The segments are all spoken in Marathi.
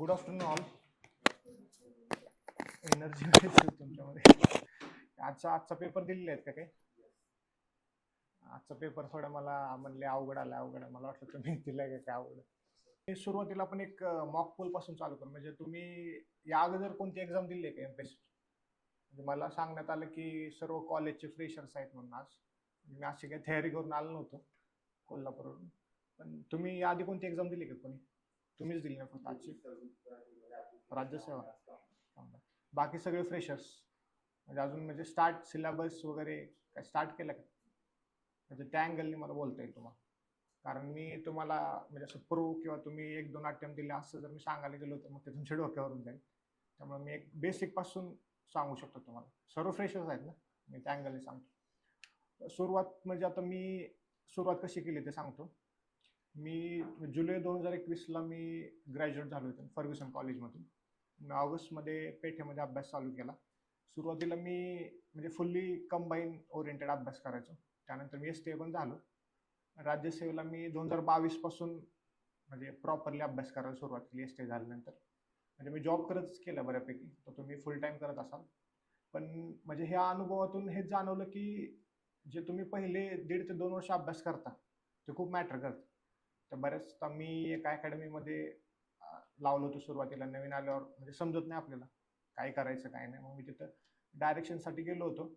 Good afternoon all. एनर्जी तुमच्यामध्ये. आजचा पेपर दिलेले आहेत का काही? आजचा पेपर थोडा मला म्हणले अवघड आला. मला वाटलं तुम्ही दिलाय का काय अवघड. मी सुरुवातीला आपण एक मॉक पोल पासून चालू करू. म्हणजे तुम्ही या अगोदर कोणती एक्झाम दिली आहे का एमपीएससी? म्हणजे मला सांगण्यात आलं की सर्व कॉलेजचे फ्रेशर्स आहेत म्हणून आज. मी अशी काही तयारी करून आलो नव्हतो कोल्हापूरवरून. पण तुम्ही याआधी कोणती एक्झाम दिली का कोणी? तुम्हीच दिली ना फक्त आजची राज्यसेवा? बाकी सगळे फ्रेशर्स म्हणजे अजून म्हणजे स्टार्ट सिलेबस वगैरे काय स्टार्ट केलं का? म्हणजे त्या अँगलने मला बोलता येईल तुम्हाला. कारण मी तुम्हाला म्हणजे असं प्रूव्ह किंवा तुम्ही एक दोन अटेम्प्ट दिले असं जर मी सांगायला गेलो तर मग ते तुमच्या डोक्यावरून जाईल. त्यामुळे मी एक बेसिक पासून सांगू शकतो तुम्हाला. सर्व फ्रेशर्स आहेत ना, मी त्या अँगलने सांगतो. सुरुवात म्हणजे आता मी सुरुवात कशी केली ते सांगतो. मी जुलै 2021ला मी ग्रॅज्युएट झालो होतो फर्ग्युसन कॉलेजमधून. मी ऑगस्टमध्ये पेठेमध्ये अभ्यास चालू केला. सुरुवातीला मी म्हणजे फुल्ली कंबाईन ओरिएंटेड अभ्यास करायचो. त्यानंतर मी एस टी पण झालो. राज्यसेवेला मी 2022 पासून म्हणजे प्रॉपरली अभ्यास करायला सुरुवात केली एस टी झाल्यानंतर. म्हणजे मी जॉब करतच केला बऱ्यापैकी, तर तुम्ही फुल टाइम करत असाल. पण म्हणजे ह्या अनुभवातून हेच जाणवलं की जे तुम्ही पहिले 1.5 ते 2 वर्ष अभ्यास करता ते खूप मॅटर करतं. तर बऱ्याच मी एका अकॅडमीमध्ये लावलं होतं सुरुवातीला. नवीन आल्यावर म्हणजे समजत नाही आपल्याला काय करायचं काय नाही. मग मी तिथं डायरेक्शनसाठी गेलो होतो.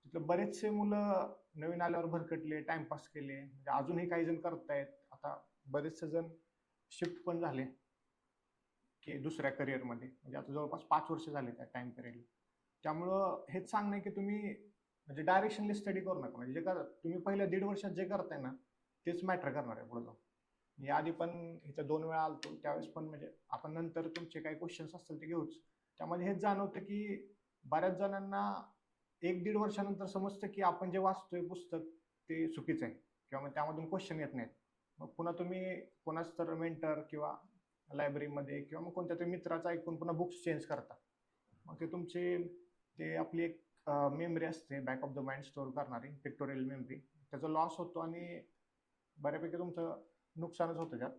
तिथं बरेचसे मुलं नवीन आल्यावर भरकटले, टाइमपास केले. म्हणजे अजूनही काही जण करतायत. आता बरेचसे जण शिफ्ट पण झाले की दुसऱ्या करिअरमध्ये. म्हणजे आता जवळपास 5 वर्ष झाले त्या टाइम पिरियडला. त्यामुळं हेच सांगणं की तुम्ही म्हणजे डायरेक्शनली स्टडी करू नका. म्हणजे जे तुम्ही पहिल्या 1.5 वर्षात जे करताय ना तेच मॅटर करणार आहे पुढे जाऊन. मी आधी पण इथं 2 वेळा आलतो, त्यावेळेस पण म्हणजे आपण नंतर तुमचे काही क्वेश्चन्स असतील ते घेऊच. त्यामध्ये हेच जाणवतं की बऱ्याच जणांना 1-1.5 वर्षानंतर समजतं की आपण जे वाचतोय पुस्तक ते चुकीचं आहे किंवा मग त्यामधून क्वेश्चन येत नाहीत. मग पुन्हा तुम्ही कोणाच तर मेंटर किंवा लायब्ररीमध्ये किंवा मग कोणत्या तरी मित्राचं ऐकून पुन्हा बुक्स चेंज करता. मग ते तुमचे ते आपली एक मेमरी असते back of the mind store करणारी पिक्टोरियल मेमरी, त्याचा लॉस होतो आणि बऱ्यापैकी तुमचं नुकसानच होतं त्यात.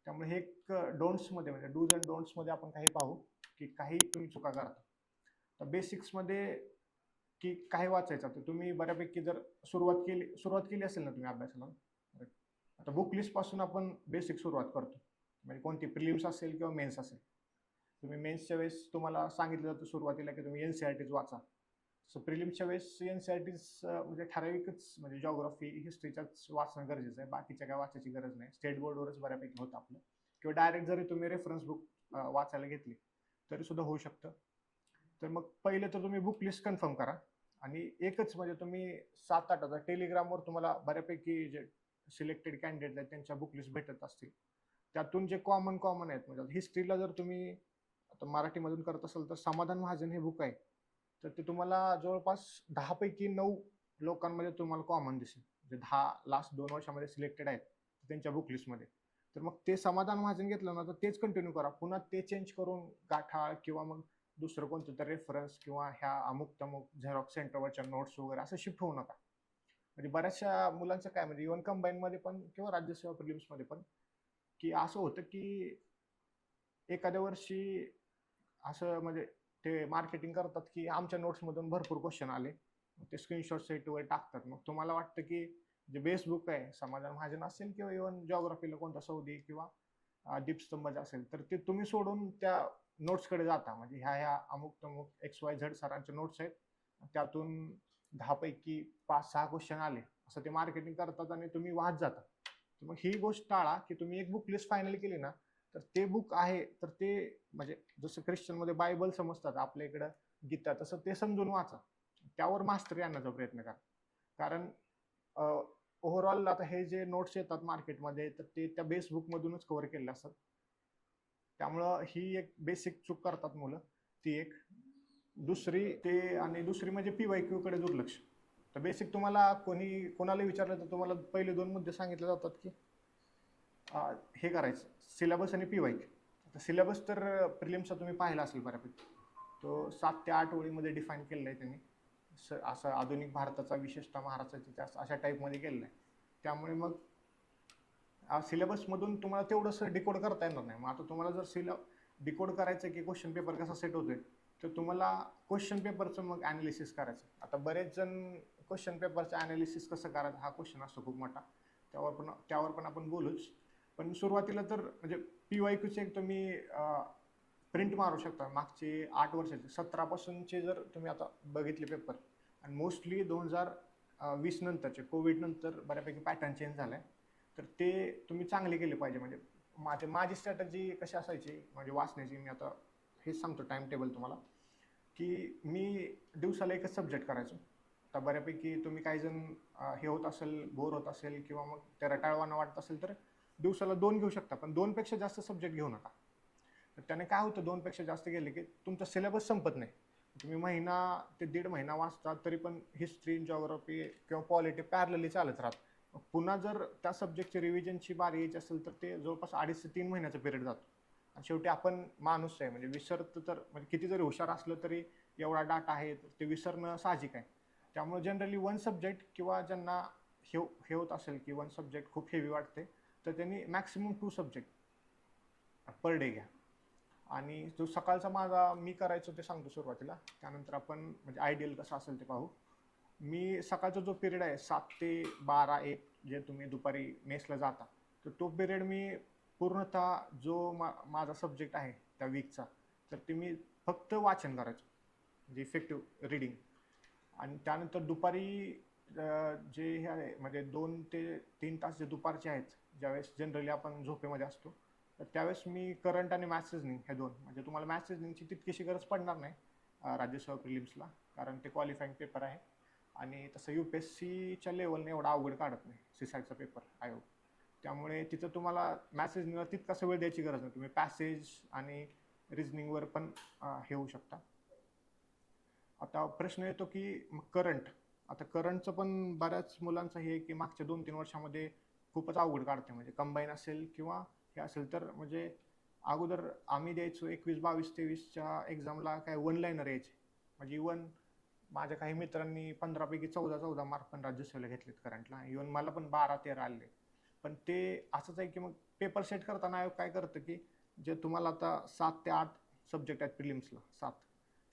त्यामुळे हे एक डोंट्समध्ये म्हणजे डूज अँड डोंट्समध्ये आपण काही पाहू की काही तुम्ही चुका करता. तर बेसिक्समध्ये की काही वाचायचं तर तुम्ही बऱ्यापैकी जर सुरुवात केली असेल ना तुम्ही अभ्यासाला, आता बुक लिस्ट पासून आपण बेसिक सुरुवात करतो. म्हणजे कोणती प्रिलिम्स असेल किंवा मेन्स असेल. तुम्ही मेन्सच्या वेळेस तुम्हाला सांगितलं जातं सुरुवातीला की तुम्ही एनसीईआरटीच वाचा. सो प्रिलिम्सच्या वेळेस एनसीईआरटीच म्हणजे ठराविकच म्हणजे जॉग्राफी हिस्ट्रीच्याच वाचणं गरजेचं आहे. बाकीच्या काय वाचायची गरज नाही. स्टेट बोर्डवरच बऱ्यापैकी होतं आपलं. किंवा डायरेक्ट जरी तुम्ही रेफरन्स बुक वाचायला घेतली तरी सुद्धा होऊ शकतं. तर मग पहिले तर तुम्ही बुक लिस्ट कन्फर्म करा. आणि एकच म्हणजे तुम्ही 7-8 आता टेलिग्रामवर तुम्हाला बऱ्यापैकी जे सिलेक्टेड कॅन्डिडेट आहेत त्यांच्या बुक लिस्ट भेटत असतील. त्यातून जे कॉमन आहेत म्हणजे हिस्ट्रीला जर तुम्ही आता मराठीमधून करत असाल तर समाधान महाजन हे बुक आहे. तर ते तुम्हाला जवळपास 10 पैकी 9 लोकांमध्ये तुम्हाला कॉमन दिसेल. म्हणजे 10 लास्ट 2 वर्षामध्ये सिलेक्टेड आहेत त्यांच्या बुक लिस्टमध्ये. तर मग ते समाधान महाजन घेतलं ना तर तेच कंटिन्यू करा. पुन्हा ते चेंज करून गाठाळ किंवा मग दुसरं कोणतं तर रेफरन्स किंवा ह्या अमुक तमुक झेरॉक्स सेंटरवरच्या नोट्स वगैरे असं शिफ्ट होऊ नका. म्हणजे बऱ्याचशा मुलांचं काय म्हणजे इव्हन कंबाईनमध्ये पण किंवा राज्यसेवा प्रिलिम्समध्ये पण की असं होतं की एखाद्या वर्षी असं म्हणजे ते मार्केटिंग करतात की आमच्या नोट्समधून भरपूर क्वेश्चन आले. ते स्क्रीनशॉट सेट वगैरे टाकतात. मग तुम्हाला वाटतं की जे बेस बुक आहे समाधान महाजन असेल किंवा इव्हन जॉग्राफीला कोणता सौदी किंवा दीपस्तंभाचा असेल तर ते तुम्ही सोडून त्या नोट्सकडे जाता. म्हणजे ह्या अमुक तमुक XYZ सरांचे नोट्स आहेत, त्यातून 10 पैकी 5-6 क्वेश्चन आले असं ते मार्केटिंग करतात आणि तुम्ही वाहत जाता. तर मग ही गोष्ट टाळा की तुम्ही एक बुक लिस्ट फायनल केली ना तर ते बुक आहे तर ते म्हणजे जसं ख्रिश्चनमध्ये बायबल समजतात आपल्या इकडं गीता, तसं ते समजून वाचा. त्यावर मास्टरी आणण्याचा प्रयत्न करा. कारण ओव्हरऑल आता हे जे नोट्स येतात मार्केटमध्ये तर ते त्या बेस बुकमधूनच कव्हर केलेले असतात. त्यामुळं ही एक बेसिक चूक करतात मुलं, ती एक. दुसरी म्हणजे PYQ कडे दुर्लक्ष. तर बेसिक तुम्हाला कोणाला विचारलं तर तुम्हाला पहिले 2 मुद्दे सांगितले जातात की हे करायचं सिलेबस आणि PYQ. आता सिलेबस तर प्रिलिम्सचा तुम्ही पाहिला असेल बऱ्यापैकी. तो 7 ते 8 ओळीमध्ये डिफाईन केलेला आहे त्यांनी. असं आधुनिक भारताचा विशेषतः महाराष्ट्राचा इतिहास अशा टाईपमध्ये केलेला आहे. त्यामुळे मग सिलेबसमधून तुम्हाला तेवढंसं डिकोड करता येणार नाही. मग आता तुम्हाला जर डिकोड करायचं की क्वेश्चन पेपर कसा सेट होतोय, तर तुम्हाला क्वेश्चन पेपरचं मग ॲनालिसिस करायचं. आता बरेच जण क्वेश्चन पेपरचं ॲनालिसिस कसं करायचं हा क्वेश्चन असतो खूप मोठा, त्यावर पण आपण बोलूच. पण सुरुवातीला तर म्हणजे PYQचे एक तुम्ही प्रिंट मारू शकता मागचे 8 वर्षाचे 17 पासूनचे जर तुम्ही आता बघितले पेपर, आणि मोस्टली 2020 नंतरचे कोविड नंतर बऱ्यापैकी पॅटर्न चेंज झालाय, तर ते तुम्ही चांगले केले पाहिजे. म्हणजे माझी स्ट्रॅटजी कशी असायची म्हणजे वाचण्याची, मी आता हेच सांगतो टाइम टेबल तुम्हाला, की मी दिवसाला एकच सब्जेक्ट करायचो. आता बऱ्यापैकी तुम्ही काही जण हे होत असेल, बोर होत असेल किंवा मग ते रटाळवाणं वाटत असेल तर दिवसाला 2 घेऊ शकता, पण 2 पेक्षा जास्त सब्जेक्ट घेऊ नका. तर त्याने काय होतं, 2 पेक्षा जास्त गेले की तुमचा सिलेबस संपत नाही. तुम्ही महिना ते 1.5 महिना वाचता तरी पण हिस्ट्री, जिओग्राफी किंवा पॉलिटी पॅरलली चालत राहत. पुन्हा जर त्या सब्जेक्टची रिव्हिजनची बारी यायची असेल तर ते जवळपास 2.5 ते 3 महिन्याचा पिरियड जातो. आणि शेवटी आपण माणूस आहे, म्हणजे विसरतं तर, म्हणजे किती जरी हुशार असलं तरी एवढा डाटा आहे ते विसरणं साहजिक आहे. त्यामुळे जनरली 1 सब्जेक्ट किंवा ज्यांना हे होत असेल की 1 सब्जेक्ट खूप हेवी वाटते, तर त्यांनी मॅक्सिमम 2 सब्जेक्ट पर डे घ्या. आणि जो सकाळचा माझा मी करायचो ते सांगतो सुरुवातीला, त्यानंतर आपण म्हणजे आयडियल कसं असेल ते पाहू. मी सकाळचा जो पिरियड आहे 7 ते 12-1 जे तुम्ही दुपारी मेसला जाता, तर तो पिरियड मी पूर्णतः जो माझा सब्जेक्ट आहे त्या वीकचा, तर ते मी फक्त वाचन करायचो, म्हणजे इफेक्टिव्ह रीडिंग. आणि त्यानंतर दुपारी जे हे आहे म्हणजे 2 ते 3 तास जे दुपारचे आहेत, ज्यावेळेस जनरली आपण झोपेमध्ये असतो, तर त्यावेळेस मी करंट आणि मॅथ्स रिझनिंग हे 2, म्हणजे तुम्हाला मॅथ्स रिझनिंगची तितकीशी गरज पडणार नाही राज्यसेवा प्रिलिम्सला, कारण ते क्वालिफाईंग पेपर आहे. आणि तसं UPSCच्या लेवलने एवढा अवघड काढत नाही सीसॅटचा पेपर आयोग. त्यामुळे तिथं तुम्हाला मॅथ्स रिझनिंगला तितकासा वेळ द्यायची गरज नाही. तुम्ही पॅसेज आणि रिझनिंगवर पण हे होऊ शकता. आता प्रश्न येतो की मग करंट. आता करंटचं पण बऱ्याच मुलांचं हे की मागच्या 2-3 वर्षामध्ये खूपच अवघड काढते, म्हणजे कंबाईन असेल किंवा हे असेल तर, म्हणजे अगोदर आम्ही द्यायचो 21, 22, 23च्या एक्झामला काय 1 लाईनर यायचे. म्हणजे इवन माझ्या काही मित्रांनी 15 पैकी 14 मार्क पण राज्यसेवेला घेतलेत करंटला. इवन मला पण 12-13 आले. पण ते असंच आहे की मग पेपर सेट करताना आयोग काय करतं की जे तुम्हाला आता 7 ते 8 सब्जेक्ट आहेत प्रिलिम्सला 7,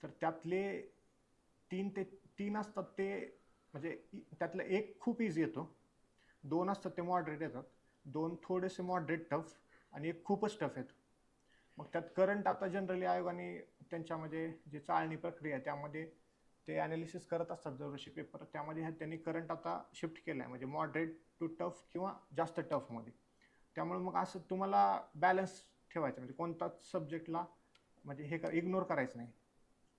तर त्यातले 3 असतात ते, म्हणजे त्यातलं 1 खूप इझी येतो, 2 असतात ते मॉडरेट येतात, 2 थोडेसे मॉडरेट टफ, आणि 1 खूपच टफ येतो. मग त्यात करंट आता जनरली आयोगाने त्यांच्यामध्ये जी चाळणी प्रक्रिया आहे त्यामध्ये ते ॲनालिसिस करत असतात दरवर्षी पेपर, त्यामध्ये त्यांनी करंट आता शिफ्ट केलं आहे, म्हणजे मॉडरेट टू टफ किंवा जास्त टफमध्ये. त्यामुळे मग असं तुम्हाला बॅलन्स ठेवायचं, म्हणजे कोणताच सब्जेक्टला म्हणजे हे इग्नोर करायचं नाही.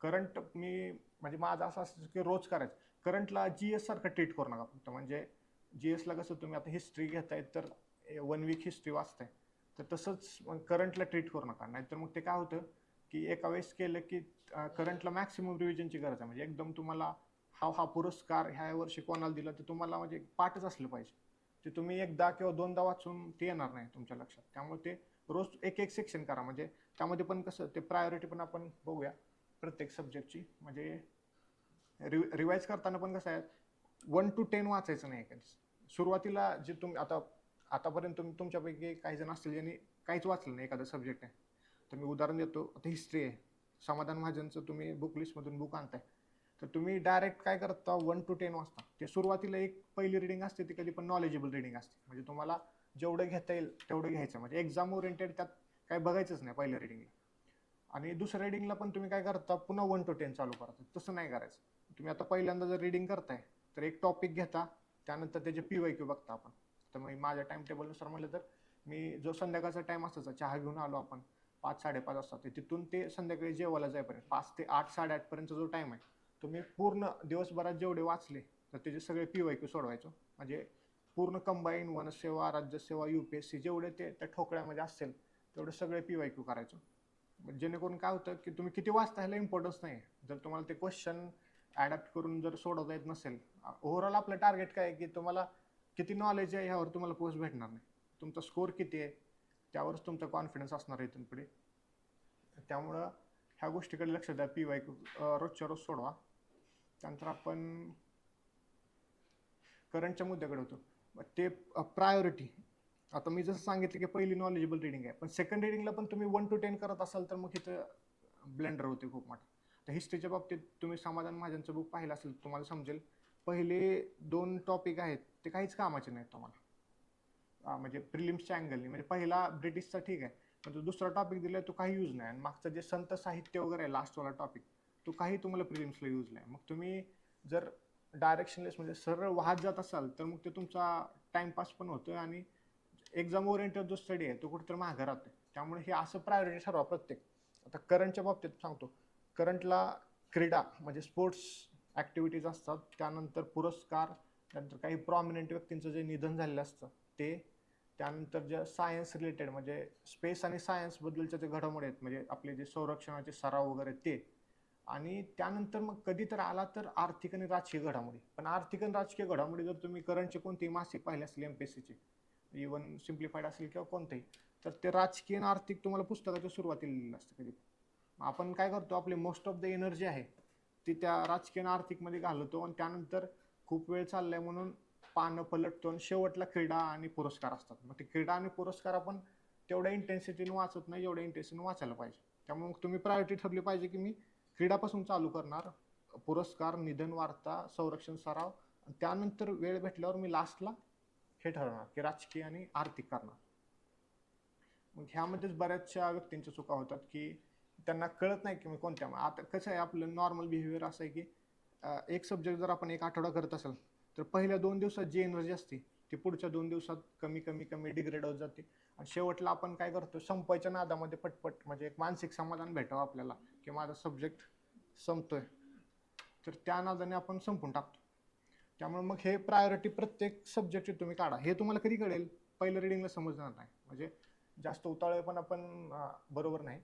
करंट मी म्हणजे माझं असं असतं की रोज करायचं. करंटला GS सारखं ट्रीट करू नका फक्त, म्हणजे GSला कसं तुम्ही आता हिस्ट्री घेताय तर 1 वीक हिस्ट्री वाचताय, तर तसंच करंटला ट्रीट करू नका. नाहीतर मग ते काय होतं की एका वेळेस केलं की करंटला मॅक्सिमम रिव्हिजनची गरज आहे. म्हणजे एकदम तुम्हाला हा पुरस्कार ह्या वर्षी कोणाला दिला तर तुम्हाला म्हणजे पाठच असलं पाहिजे. ते तुम्ही एकदा किंवा 2दा वाचून ते येणार नाही तुमच्या लक्षात. त्यामुळे ते रोज एक सेक्शन करा. म्हणजे त्यामध्ये पण कसं ते प्रायोरिटी पण आपण बघूया प्रत्येक सब्जेक्टची. म्हणजे रिवाईज करताना पण कसं आहे 1 to 10 वाचायचं नाही कधीच. सुरुवातीला जे तुम्ही आतापर्यंत तुमच्यापैकी काही जण असतील ज्यांनी काहीच वाचलं नाही एखादा सब्जेक्ट आहे, तर मी उदाहरण देतो. आता हिस्ट्री आहे, समाधान महाजनचं तुम्ही बुक लिस्टमधून बुक आणताय, तर तुम्ही डायरेक्ट काय करता 1 to 10 वाचता. ते सुरुवातीला एक पहिली रिडिंग असते ती कधी पण नॉलेजेबल रिडिंग असते, म्हणजे तुम्हाला जेवढं घेता येईल तेवढं घ्यायचं, म्हणजे एक्झाम ओरिएंटेड त्यात काही बघायचंच नाही पहिल्या रिडिंगला. आणि दुसऱ्या रिडिंगला पण तुम्ही काय करता पुन्हा 1 to 10 चालू करता. तसं नाही करायचं. तुम्ही आता पहिल्यांदा जर रिडिंग करताय तर एक टॉपिक घेता, त्यानंतर त्याचे PYQ बघता आपण. तर मग माझ्या टाइम टेबलनुसार म्हटलं तर मी जो संध्याकाळचा टाइम असायचा, चहा घेऊन आलो आपण 5-5:30 वाजता, ते तिथून ते संध्याकाळी जेवायला जाईपर्यंत 5 ते 8-8:30 पर्यंतचा जो टाइम आहे, तुम्ही पूर्ण दिवसभरात जेवढे वाचले तर त्याचे सगळे PYQ सोडवायचो. म्हणजे पूर्ण कंबाईन वनसेवा, राज्यसेवा, UPSC जेवढे ते त्या ठोकळ्यामध्ये असेल तेवढे सगळे PYQ करायचो. जेणेकरून काय होतं की तुम्ही किती वाचता ह्याला इम्पॉर्टन्स नाही. जर तुम्हाला ते क्वेश्चन ॲडॅप्ट करून जर सोडवता येत नसेल, ओव्हरऑल आपलं टार्गेट काय आहे की तुम्हाला किती नॉलेज आहे ह्यावर तुम्हाला पोस्ट भेटणार नाही. तुमचा स्कोर किती आहे त्यावरच तुमचा कॉन्फिडन्स असणार आहे इथून पुढे. त्यामुळं ह्या गोष्टीकडे लक्ष द्या. PYQ रोजच्या रोज सोडवा. त्यानंतर आपण करंटच्या मुद्द्याकडे होतो. ते प्रायोरिटी. आता मी जसं सांगितलं की पहिली नॉलेजेबल रिडिंग आहे, पण सेकंड रिडिंगला पण तुम्ही 1 to 10 करत असाल तर मग इथं ब्लेंडर होते खूप मोठा. तर हिस्ट्रीच्या बाबतीत तुम्ही समाधान महाजनचं बुक पाहिलं असेल तुम्हाला समजेल, पहिले 2 टॉपिक आहेत ते काहीच कामाचे नाहीत तुम्हाला. म्हणजे प्रिलिम्सच्या अँगलने, म्हणजे पहिला ब्रिटिशचा ठीक आहे, पण तो दुसरा टॉपिक दिलाय तो काही यूज नाही, आणि मागचं जे संत साहित्य वगैरे आहे लास्टवाला टॉपिक, तो काही तुम्हाला प्रिलिम्सला यूज नाही. मग तुम्ही जर डायरेक्शनलेस म्हणजे सरळ वाहत जात असाल तर मग ते तुमचा टाइमपास पण होतोय, आणि एक्झाम ओरिएंटेड जो स्टडी आहे तो कुठेतरी मागे राहतोय. त्यामुळे हे असं प्रायोरिटी ठरवा प्रत्येक. आता करंटच्या बाबतीत सांगतो, करंटला क्रीडा म्हणजे स्पोर्ट्स ॲक्टिव्हिटीज असतात, त्यानंतर पुरस्कार, त्यानंतर काही प्रॉमिनंट व्यक्तींचं जे निधन झालेलं असतं ते, त्यानंतर जे सायन्स रिलेटेड म्हणजे स्पेस आणि सायन्स बद्दलच्या जे घडामोडी आहेत, म्हणजे आपले जे संरक्षणाचे सराव वगैरे ते, आणि त्यानंतर मग कधी तर आला तर आर्थिक आणि राजकीय घडामोडी. पण आर्थिक आणि राजकीय घडामोडी जर तुम्ही करंटचे कोणतेही मासिक पाहिले असले एमपीएससीचे, इव्हन सिम्प्लिफाईड असेल किंवा कोणतेही, तर ते राजकीय आणि आर्थिक तुम्हाला पुस्तकाच्या सुरुवातीला लिहिलेलं असतं. कधी आपण काय करतो, आपली मोस्ट ऑफ द एनर्जी आहे ती त्या राजकीय आणि आर्थिकमध्ये घालवतो, आणि त्यानंतर खूप वेळ चाललाय म्हणून पानं पलटतो, आणि शेवटला क्रीडा आणि पुरस्कार असतात. मग ते क्रीडा आणि पुरस्कार आपण तेवढ्या इंटेन्सिटीने वाचत नाही जेवढ्या इंटेन्सिटीने वाचायला पाहिजे. त्यामुळे मग तुम्ही प्रायोरिटी ठरली पाहिजे की मी क्रीडापासून चालू करणार, पुरस्कार, निधन वार्ता, संरक्षण सराव, त्यानंतर वेळ भेटल्यावर मी लास्टला हे ठरवणार की राजकीय आणि आर्थिक करणार. मग ह्यामध्येच बऱ्याचशा व्यक्तींच्या चुका होतात की त्यांना कळत नाही की मी कोणत्या. आता कसं आहे, आपलं नॉर्मल बिहेवियर असं आहे की एक सब्जेक्ट जर आपण एक आठवडा करत असेल तर पहिल्या 2 दिवसात जी एनर्जी असते ती पुढच्या 2 दिवसात कमी कमी कमी डिग्रेड होत जाते, आणि शेवटला आपण काय करतो, संपायच्या नादामध्ये पटपट म्हणजे एक मानसिक समाधान भेटावं आपल्याला की माझा सब्जेक्ट संपतोय, तर त्या नादाने आपण संपून टाकतो. त्यामुळे मग हे प्रायोरिटी प्रत्येक सब्जेक्टची तुम्ही काढा. हे तुम्हाला कधी कळेल, पहिलं रिडिंगला समजणार नाही, म्हणजे जास्त उतावळेपणा पण बरोबर नाही.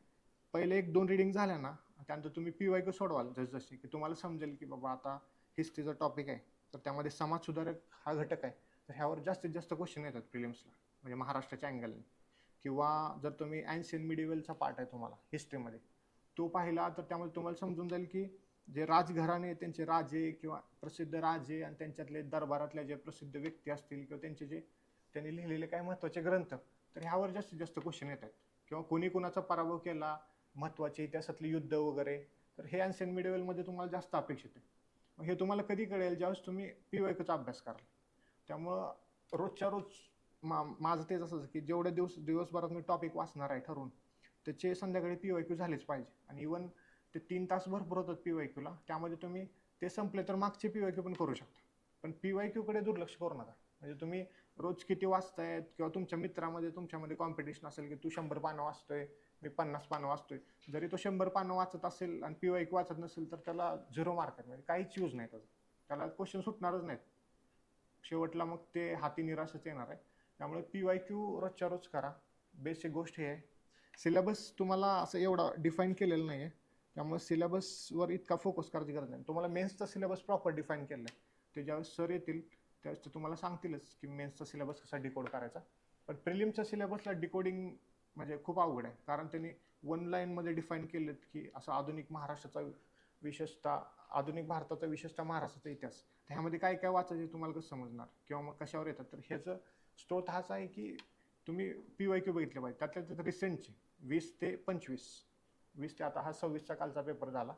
पहिले 1-2 रिडिंग झाल्या ना, त्यानंतर तुम्ही PYQ सोडवाल जसजशी, की तुम्हाला समजेल की बाबा आता हिस्ट्रीचा टॉपिक आहे तर त्यामध्ये समाज सुधारक हा घटक आहे, तर ह्यावर जास्तीत जास्त क्वेश्चन येतात प्रिलिम्सला म्हणजे महाराष्ट्राच्या अँगलने. किंवा जर तुम्ही अँशियंट मिडिवलचा पार्ट आहे तुम्हाला हिस्ट्रीमध्ये, तो पाहिला तर त्यामध्ये तुम्हाला समजून जाईल की जे राजघराणे, त्यांचे राजे किंवा प्रसिद्ध राजे आणि त्यांच्यातले दरबारातले जे प्रसिद्ध व्यक्ती असतील किंवा त्यांचे जे त्यांनी लिहिलेले काही महत्त्वाचे ग्रंथ, तर ह्यावर जास्तीत जास्त क्वेश्चन येतात. किंवा कोणी कोणाचा पराभव केला, महत्त्वाचे इतिहासातले युद्ध वगैरे, तर हे अँशियंट मिडिवलमध्ये तुम्हाला जास्त अपेक्षित आहे. मग हे तुम्हाला कधी कळेल, ज्यावेळेस तुम्ही PYQचा अभ्यास कराल. त्यामुळं रोजच्या रोज माझं तेच असं की जेवढे दिवसभरात मी टॉपिक वाचणार आहे ठरवून, त्याचे संध्याकाळी PYQ झालेच पाहिजे. आणि इवन ते 3 तास भरपूर होतात PYQला, त्यामध्ये तुम्ही ते संपले तर मागचे PYQ पण करू शकता. पण PYQ कडे दुर्लक्ष करू नका. म्हणजे तुम्ही रोज किती वाचतायत, किंवा तुमच्या मित्रामध्ये तुमच्यामध्ये कॉम्पिटिशन असेल की तू 100 पानं वाचतोय, मी 50 पानं वाचतोय, जरी तो 100 पानं वाचत असेल आणि PYQ वाचत नसेल तर त्याला 0 मार्क आहेत, म्हणजे काहीच यूज नाही त्याचा, त्याला क्वेश्चन सुटणारच नाहीत, शेवटला मग ते हाती निराशच येणार आहे. त्यामुळे PYQ रोजच्या रोज करा. बेसिक गोष्ट ही आहे. सिलेबस तुम्हाला असं एवढा डिफाईन केलेलं नाही आहे, त्यामुळे सिलेबसवर इतका फोकस करायची गरज नाही. तुम्हाला मेन्सचा सिलेबस प्रॉपर डिफाईन केलं आहे, ते ज्यावेळेस सर येतील त्यावेळेस ते तुम्हाला सांगतीलच की मेन्सचा सिलेबस कसा डिकोड करायचा. पण प्रिलिमच्या सिलेबसला डिकोडिंग म्हणजे खूप अवघड आहे, कारण त्यांनी 1 लाईनमध्ये डिफाईन केलेत की असं आधुनिक महाराष्ट्राचा विशेषतः, आधुनिक भारताचा विशेषतः महाराष्ट्राचा इतिहास, त्यामध्ये काय काय वाचायचे तुम्हाला कसं समजणार, किंवा मग कशावर येतात. तर ह्याचं स्रोत हाच आहे की तुम्ही PYQ बघितले पाहिजे, त्यातल्या त्यात रिसेंटचे 20 ते 25, 20 ते आता हा 26चा कालचा पेपर झाला,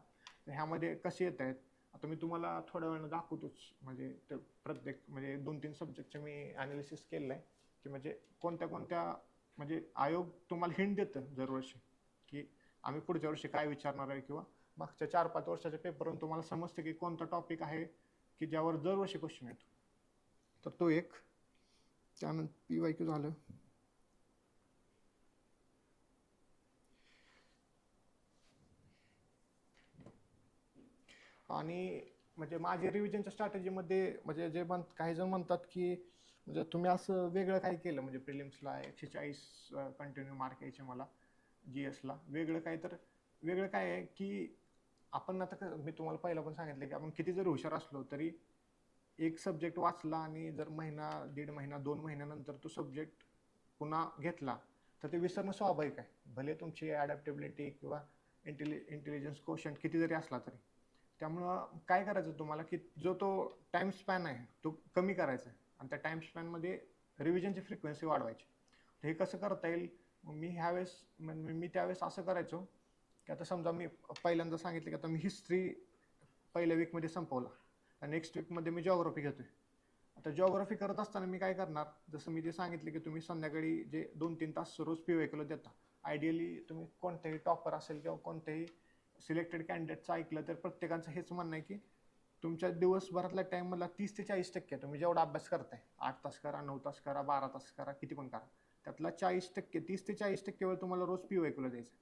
तर ह्यामध्ये कसे येत आहेत आता मी तुम्हाला थोड्या वेळानं दाखवतोच. म्हणजे ते प्रत्येक म्हणजे 2-3 सब्जेक्टचे मी ॲनालिसिस केलं आहे की म्हणजे कोणत्या कोणत्या, म्हणजे आयोग तुम्हाला हिंट देतं दरवर्षी की आम्ही पुढच्या वर्षी काय विचारणार आहे, किंवा मागच्या 4-5 वर्षाच्या पेपरवरून तुम्हाला समजतं की कोणता टॉपिक आहे की ज्यावर दरवर्षी क्वेश्चन येतो. तर तो एक, त्यानंतर PYQ झालं. आणि म्हणजे माझ्या रिव्हिजनच्या स्ट्रॅटेजीमध्ये म्हणजे जे काही जण म्हणतात की म्हणजे तुम्ही असं वेगळं काय केलं, म्हणजे प्रिलिम्सला 140 कंटिन्यू मार्क यायचे मला, GSला वेगळं काय, तर वेगळं काय आहे की आपण आता मी तुम्हाला पहिला पण सांगितलं की आपण किती जरी हुशार असलो तरी एक सब्जेक्ट वाचला आणि जर महिना, 1.5 महिना, 2 महिन्यानंतर तो सब्जेक्ट पुन्हा घेतला तर ते विसरणं स्वाभाविक आहे, भले तुमची ॲडॅप्टेबिलिटी किंवा इंटेलिजन्स कोशंट किती जरी असला तरी. त्यामुळं काय करायचं तुम्हाला की जो तो टाइम स्पॅन आहे तो कमी करायचा आहे, आणि त्या टाइम स्पॅनमध्ये रिव्हिजनची फ्रिक्वेन्सी वाढवायची. तर हे कसं करता येईल, मी ह्यावेळेस मी त्यावेळेस असं करायचो की आता समजा मी पहिल्यांदा सांगितलं की आता मी हिस्ट्री पहिल्या वीकमध्ये संपवला आणि नेक्स्ट वीकमध्ये मी जॉग्राफी घेतोय. आता जॉग्राफी करत असताना मी काय करणार, जसं मी जे सांगितले की तुम्ही संध्याकाळी जे 2-3 तास रोज PYQ देता, आयडियली तुम्ही कोणतेही टॉपर असेल किंवा कोणतेही सिलेक्टेड कॅन्डिडेटचं ऐकलं तर प्रत्येकाचं हेच म्हणणं आहे की तुमच्या दिवसभरातल्या टाईममधला 30 ते 40% तुम्ही जेवढा अभ्यास करताय, 8 तास करा, 9 तास करा, 12 तास करा, किती पण करा, त्यातला 40% 30 ते 40% वेळ तुम्हाला रोज PYQ द्यायचा.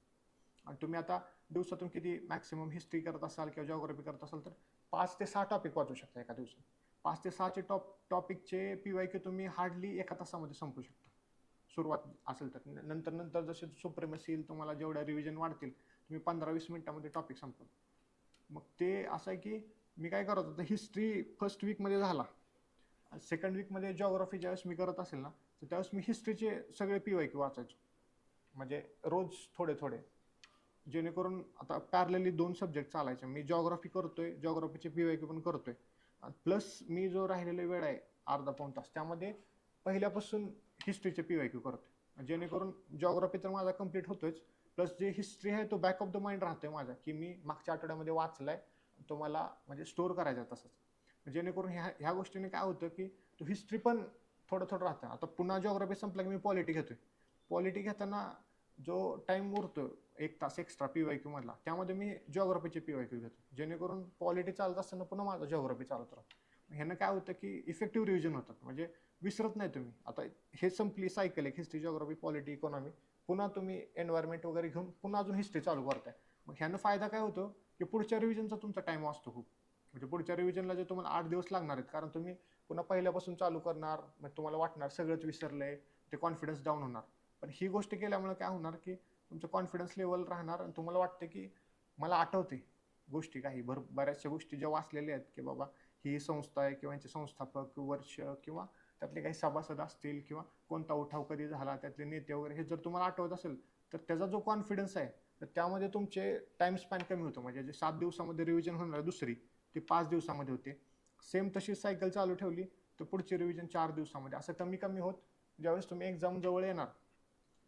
आणि तुम्ही आता दिवसातून किती मॅक्सिमम हिस्ट्री करत असाल किंवा जॉग्राफी करत असाल तर 5 ते 6 टॉपिक वाचू शकता एका दिवसात. 5 ते 6चे टॉपिकचे PYQ तुम्ही हार्डली एका तासामध्ये संपू शकता सुरुवात असेल तर. नंतर नंतर जसे सुप्रेमसी येईल, तुम्हाला जेवढ्या रिव्हिजन वाढतील, तुम्ही 15-20 मिनिटामध्ये टॉपिक संपवल. मग ते असं आहे की मी काय करत होतो, हिस्ट्री फर्स्ट वीकमध्ये झाला, सेकंड वीकमध्ये जॉग्राफी ज्यावेळेस मी करत असेल ना, तर त्यावेळेस मी हिस्ट्रीचे सगळे PYQ वाचायचो, म्हणजे रोज थोडे थोडे, जेणेकरून आता पॅरलली 2 सब्जेक्ट चालायचे. मी जॉग्राफी करतोय, जॉग्राफीचे PYQ पण करतोय, प्लस मी जो राहिलेला वेळ आहे अर्धा पाऊण तास, त्यामध्ये पहिल्यापासून हिस्ट्रीचे PYQ करतोय, जेणेकरून जॉग्राफी तर माझा कम्प्लीट होतोयच, प्लस जे हिस्ट्री आहे तो बॅक ऑफ द माइंड राहतोय माझा, की मी मागच्या आठवड्यामध्ये वाचलाय, तो मला म्हणजे स्टोअर करायचा तसंच. जेणेकरून ह्या गोष्टीने काय होतं की तो हिस्ट्री पण थोडं थोडं राहतं. आता पुन्हा जॉग्राफी संपला की मी पॉलिटी घेतोय. पॉलिटी घेताना जो टाइम उरतो 1 तास एक्स्ट्रा PYQ मधला, त्यामध्ये मी जॉग्राफीचे PYQ घेतो, जेणेकरून पॉलिटी चालत असताना पुन्हा माझा जॉग्राफी चालत राहतो. ह्यानं काय होतं की इफेक्टिव्ह रिव्हिजन होतात, म्हणजे विसरत नाही तुम्ही. आता हे संपली सायकल आहे, हिस्ट्री, जॉग्राफी, पॉलिटी, इकॉनॉमी, पुन्हा तुम्ही एन्व्हायरमेंट वगैरे घेऊन पुन्हा अजून हिस्ट्री चालू करताय. मग ह्यानं फायदा काय होतो की पुढच्या रिव्हिजनचा तुमचा टाइम वाचतो खूप. म्हणजे पुढच्या रिव्हिजनला जे तुम्हाला 8 दिवस लागणार आहेत, कारण तुम्ही पुन्हा पहिल्यापासून चालू करणार, मग तुम्हाला वाटणार सगळंच विसरलंय, ते कॉन्फिडन्स डाऊन होणार. पण ही गोष्ट केल्यामुळे काय होणार की तुमचं कॉन्फिडन्स लेवल राहणार आणि तुम्हाला वाटतं की मला आठवते गोष्टी, काही बऱ्याचशा गोष्टी ज्या वाचलेल्या आहेत की बाबा ही संस्था आहे किंवा यांचे संस्थापक, वर्ष, किंवा त्यातले काही सभासद असतील, किंवा कोणता उठाव कधी झाला, त्यातले नेते वगैरे, हे जर तुम्हाला आठवत असेल तर त्याचा जो कॉन्फिडन्स आहे, तर त्यामध्ये तुमचे टाइम स्पॅन कमी होतो. म्हणजे जे 7 दिवसामध्ये रिव्हिजन होणार दुसरी, ती 5 दिवसामध्ये होते. सेम तशी सायकल चालू ठेवली तर पुढची रिव्हिजन 4 दिवसामध्ये, असं कमी कमी होत ज्यावेळेस तुम्ही एक्झाम जवळ येणार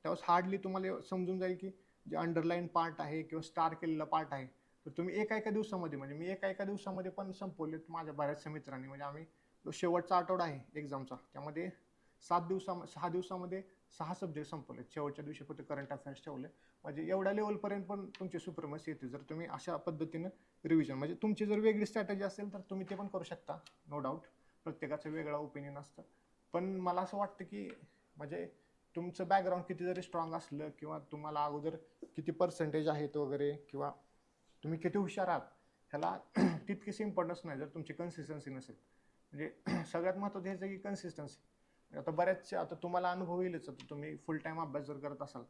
त्यावेळेस हार्डली तुम्हाला समजून जाईल की जे अंडरलाईन पार्ट आहे किंवा स्टार केलेला पार्ट आहे, तर तुम्ही एका दिवसामध्ये, म्हणजे मी एका दिवसामध्ये पण संपवलेत माझ्या बऱ्याचशा मित्रांनी. म्हणजे आम्ही जो शेवटचा आठवडा आहे एक्झामचा, त्यामध्ये 6 दिवसामध्ये 6 सब्जेक्ट संपवले. शेवटच्या दिवशी फक्त करंट अफेअर्स ठेवले. म्हणजे एवढ्या लेवलपर्यंत पण तुमची सुप्रिमसी येते जर तुम्ही अशा पद्धतीनं रिव्हिजन, म्हणजे तुमची जर वेगळी स्ट्रॅटेजी असेल तर तुम्ही ते पण करू शकता, नो डाऊट. प्रत्येकाचं वेगळा ओपिनियन असतं. पण मला असं वाटतं की म्हणजे तुमचं बॅकग्राऊंड किती जरी स्ट्रॉंग असलं, किंवा तुम्हाला अगोदर किती पर्सेंटेज आहेत वगैरे, किंवा तुम्ही किती हुशार आहात, ह्याला तितकीच इम्पॉर्टन्स नाही जर तुमची कन्सिस्टन्सी नसेल. म्हणजे सगळ्यात महत्त्वाचं हेच आहे की कन्सिस्टन्सी. आता बऱ्याचशा, आता तुम्हाला अनुभव येईलच, आता तुम्ही फुल टाईम अभ्यास जर करत असाल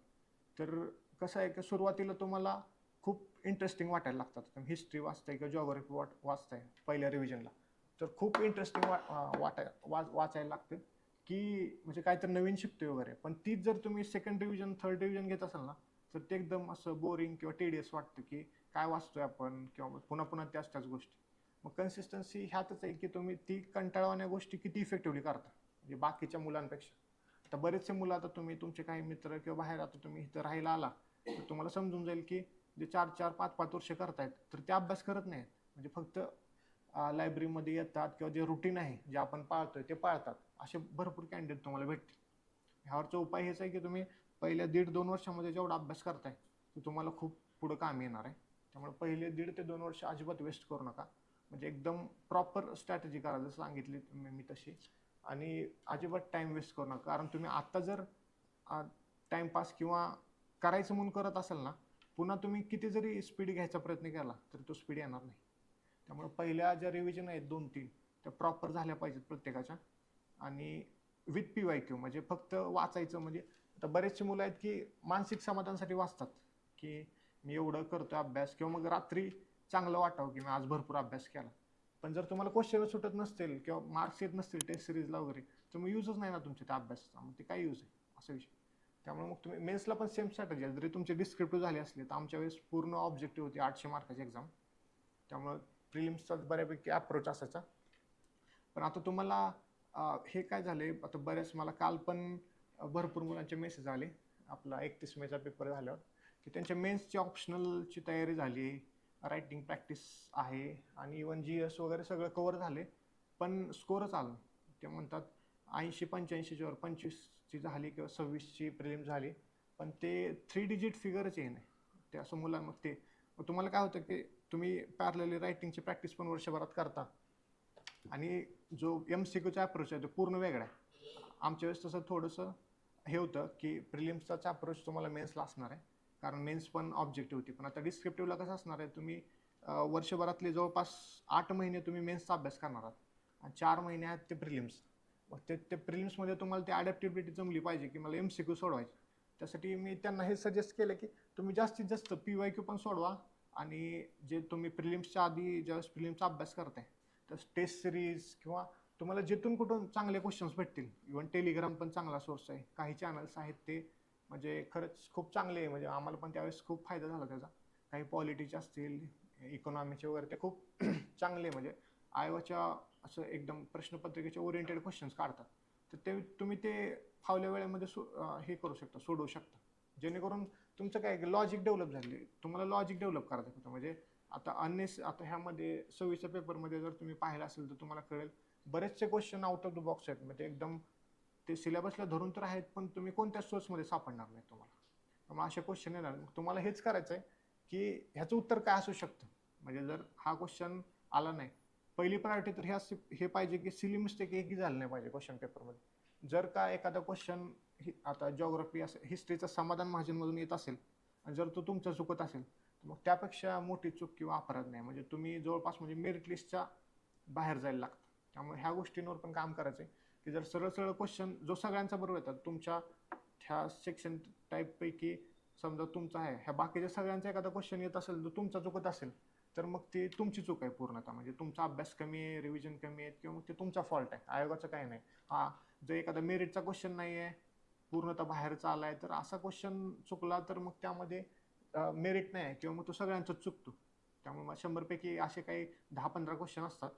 तर कसं आहे की सुरुवातीला तुम्हाला खूप इंटरेस्टिंग वाटायला लागतात. तुम्ही हिस्ट्री वाचताय किंवा जॉग्राफी वाचताय पहिल्या रिव्हिजनला, तर खूप इंटरेस्टिंग वाचायला लागतं, की म्हणजे काहीतरी नवीन शिकतोय वगैरे. पण तीच जर तुम्ही सेकंड रिव्हिजन, थर्ड रिव्हिजन घेत असाल ना, तर ते एकदम असं बोरिंग किंवा टेडियस वाटतं, की काय वाचतोय आपण, किंवा पुन्हा पुन्हा त्याच गोष्टी. मग कन्सिस्टन्सी ह्यातच आहे की तुम्ही ती कंटाळवाण्या गोष्टी किती इफेक्टिव्हली करता, म्हणजे बाकीच्या मुलांपेक्षा. आता बरेचसे मुलं, आता तुम्ही तुमचे काही मित्र किंवा बाहेर, आता तुम्ही इथं राहायला आला तर तुम्हाला समजून जाईल की जे 4-4, 5-5 वर्ष करतायत तर ते अभ्यास करत नाहीत. म्हणजे फक्त लायब्ररीमध्ये येतात किंवा जे रुटीन आहे जे आपण पाळतोय ते पाळतात. असे भरपूर कॅन्डिडेट तुम्हाला भेटतील. ह्यावरचा उपाय हेच आहे की तुम्ही पहिल्या 1.5-2 वर्षामध्ये जेवढा अभ्यास करताय तो तुम्हाला खूप पुढं कामी येणार आहे. त्यामुळे पहिले 1.5 ते 2 वर्ष अजिबात वेस्ट करू नका. म्हणजे एकदम प्रॉपर स्ट्रॅटेजी करा, जसं सांगितली मी तशी, आणि अजिबात टाइम वेस्ट करू नका. कारण तुम्ही आत्ता जर टाइमपास किंवा करायचं म्हणून करत असाल ना, पुन्हा तुम्ही किती जरी स्पीड घ्यायचा प्रयत्न केला तर तो स्पीड येणार नाही. त्यामुळे पहिल्या ज्या रिव्हिजन आहेत 2-3, त्या प्रॉपर झाल्या पाहिजेत प्रत्येकाच्या. आणि विथ PYQ, म्हणजे फक्त वाचायचं. म्हणजे आता बरेचसे मुलं आहेत की मानसिक समाधानासाठी वाचतात, की मी एवढं करतोय अभ्यास, किंवा मग रात्री चांगलं वाटावं की मी आज भरपूर अभ्यास केला. पण जर तुम्हाला क्वेश्चन सुटत नसतील किंवा मार्क्स येत नसतील टेस्ट सिरीजला वगैरे, तर मग युजच नाही ना तुमच्या त्या अभ्यासाचा, मग ते काय यूज आहे, असा विषय. त्यामुळे मग तुम्ही मेन्सला पण सेम स्ट्रॅटेजी आहे. जरी तुमचे डिस्क्रिप्टिव्ह झाले असले तर आमच्या वेळेस पूर्ण ऑब्जेक्टिव्ह होती 800 मार्काची एक्झाम, त्यामुळे प्रिलिम्सचा बऱ्यापैकी अप्रोच असायचा. पण आता तुम्हाला हे काय झाले, आता बऱ्याच, मला काल पण भरपूर मुलांचे मेसेज आले आपला 31 मेचा पेपर झाल्यावर की त्यांच्या मेन्सची ऑप्शनलची तयारी झाली, रायटिंग प्रॅक्टिस आहे आणि इवन GS वगैरे सगळं कवर झाले, पण स्कोरच आलं. ते म्हणतात 80-85च्या वर 25ची झाली किंवा 26ची प्रिलिम झाली, पण ते 3 डिजिट फिगरच आहे नाही. ते असं मुलांना मग तुम्हाला काय होतं की तुम्ही पॅरलली रायटिंगची प्रॅक्टिस पण वर्षभरात करता आणि जो MCQचा अप्रोच आहे तो पूर्ण वेगळा आहे. आमच्या वेळेस तसं थोडंसं हे होतं की प्रिलिम्सचाच अप्रोच तुम्हाला मेन्सला असणार आहे, कारण मेन्स पण ऑब्जेक्टिव्ह होती. पण आता डिस्क्रिप्टिव्हला कसं असणार आहे, तुम्ही वर्षभरातले जवळपास 8 महिने तुम्ही मेन्सचा अभ्यास करणार आहात आणि 4 महिने आहेत ते प्रिलिम्स. मग ते प्रिलिम्समध्ये तुम्हाला ते अडॅप्टिबिलिटी जमली पाहिजे की मला MCQ सोडवायचे. त्यासाठी मी त्यांना हे सजेस्ट केलं की तुम्ही जास्तीत जास्त PYQ पण सोडवा आणि जे तुम्ही प्रिलिम्सच्या आधी ज्यावेळेस प्रिलिम्सचा अभ्यास करताय तर टेस्ट सिरीज किंवा तुम्हाला जिथून कुठून चांगले क्वेश्चन्स भेटतील, इव्हन टेलिग्राम पण चांगला सोर्स आहे, काही चॅनल्स आहेत ते म्हणजे खरंच खूप चांगले आहे. म्हणजे आम्हाला पण त्यावेळेस खूप फायदा झाला त्याचा. काही पॉलिटीचे असतील, इकॉनॉमीचे वगैरे ते खूप चांगले म्हणजे आयोगाच्या असं एकदम प्रश्नपत्रिकेचे ओरिएंटेड क्वेश्चन्स काढतात. तर ते तुम्ही ते फावल्या वेळेमध्ये हे करू शकता, सोडवू शकता, जेणेकरून तुमचं काय लॉजिक डेव्हलप झाले. तुम्हाला लॉजिक डेव्हलप करायचं होतं. म्हणजे आता ह्यामध्ये 26च्या पेपरमध्ये जर तुम्ही पाहिलं असेल तर तुम्हाला कळेल बरेचसे question out of the box आहेत. म्हणजे एकदम ते सिलेबसला धरून तर आहेत, पण तुम्ही कोणत्या सोर्समध्ये सापडणार नाही तुम्हाला. त्यामुळे असे क्वेश्चन येणार. मग तुम्हाला हेच करायचं आहे की ह्याचं उत्तर काय असू शकतं. म्हणजे जर हा क्वेश्चन आला नाही, पहिली प्रायोरिटी तर हे पाहिजे की सिली मिस्टेक एकही झालं नाही पाहिजे क्वेश्चन पेपरमध्ये. जर का एखादा क्वेश्चन आता जॉग्राफी असेल, हिस्ट्रीचं समाधान महाजनमधून येत असेल आणि जर तो तुमचा चुकत असेल तर मग त्यापेक्षा मोठी चूक किंवा अपराध नाही. म्हणजे तुम्ही जवळपास म्हणजे मेरिट लिस्टच्या बाहेर जायला लागतं. त्यामुळे ह्या गोष्टींवर पण काम करायचं आहे की जर सरळ सरळ क्वेश्चन जो सगळ्यांचा बरोबर येतात तुमच्या ह्या सेक्शन टाईपपैकी, समजा तुमचा आहे, ह्या बाकीच्या सगळ्यांचा एखादा क्वेश्चन येत असेल, जो तुमचा चुकत असेल तर मग ती तुमची चूक आहे पूर्णतः. म्हणजे तुमचा अभ्यास कमी आहे, रिव्हिजन कमी आहे किंवा मग ते तुमचा फॉल्ट आहे, आयोगाचं काही नाही. जर एखादा मेरिटचा क्वेश्चन नाही आहे, पूर्णतः बाहेरचा आला आहे, तर असा क्वेश्चन चुकला तर मग त्यामध्ये मेरिट नाही आहे किंवा मग तो सगळ्यांचाच चुकतो. त्यामुळे मग 100पैकी असे काही 10-15 क्वेश्चन असतात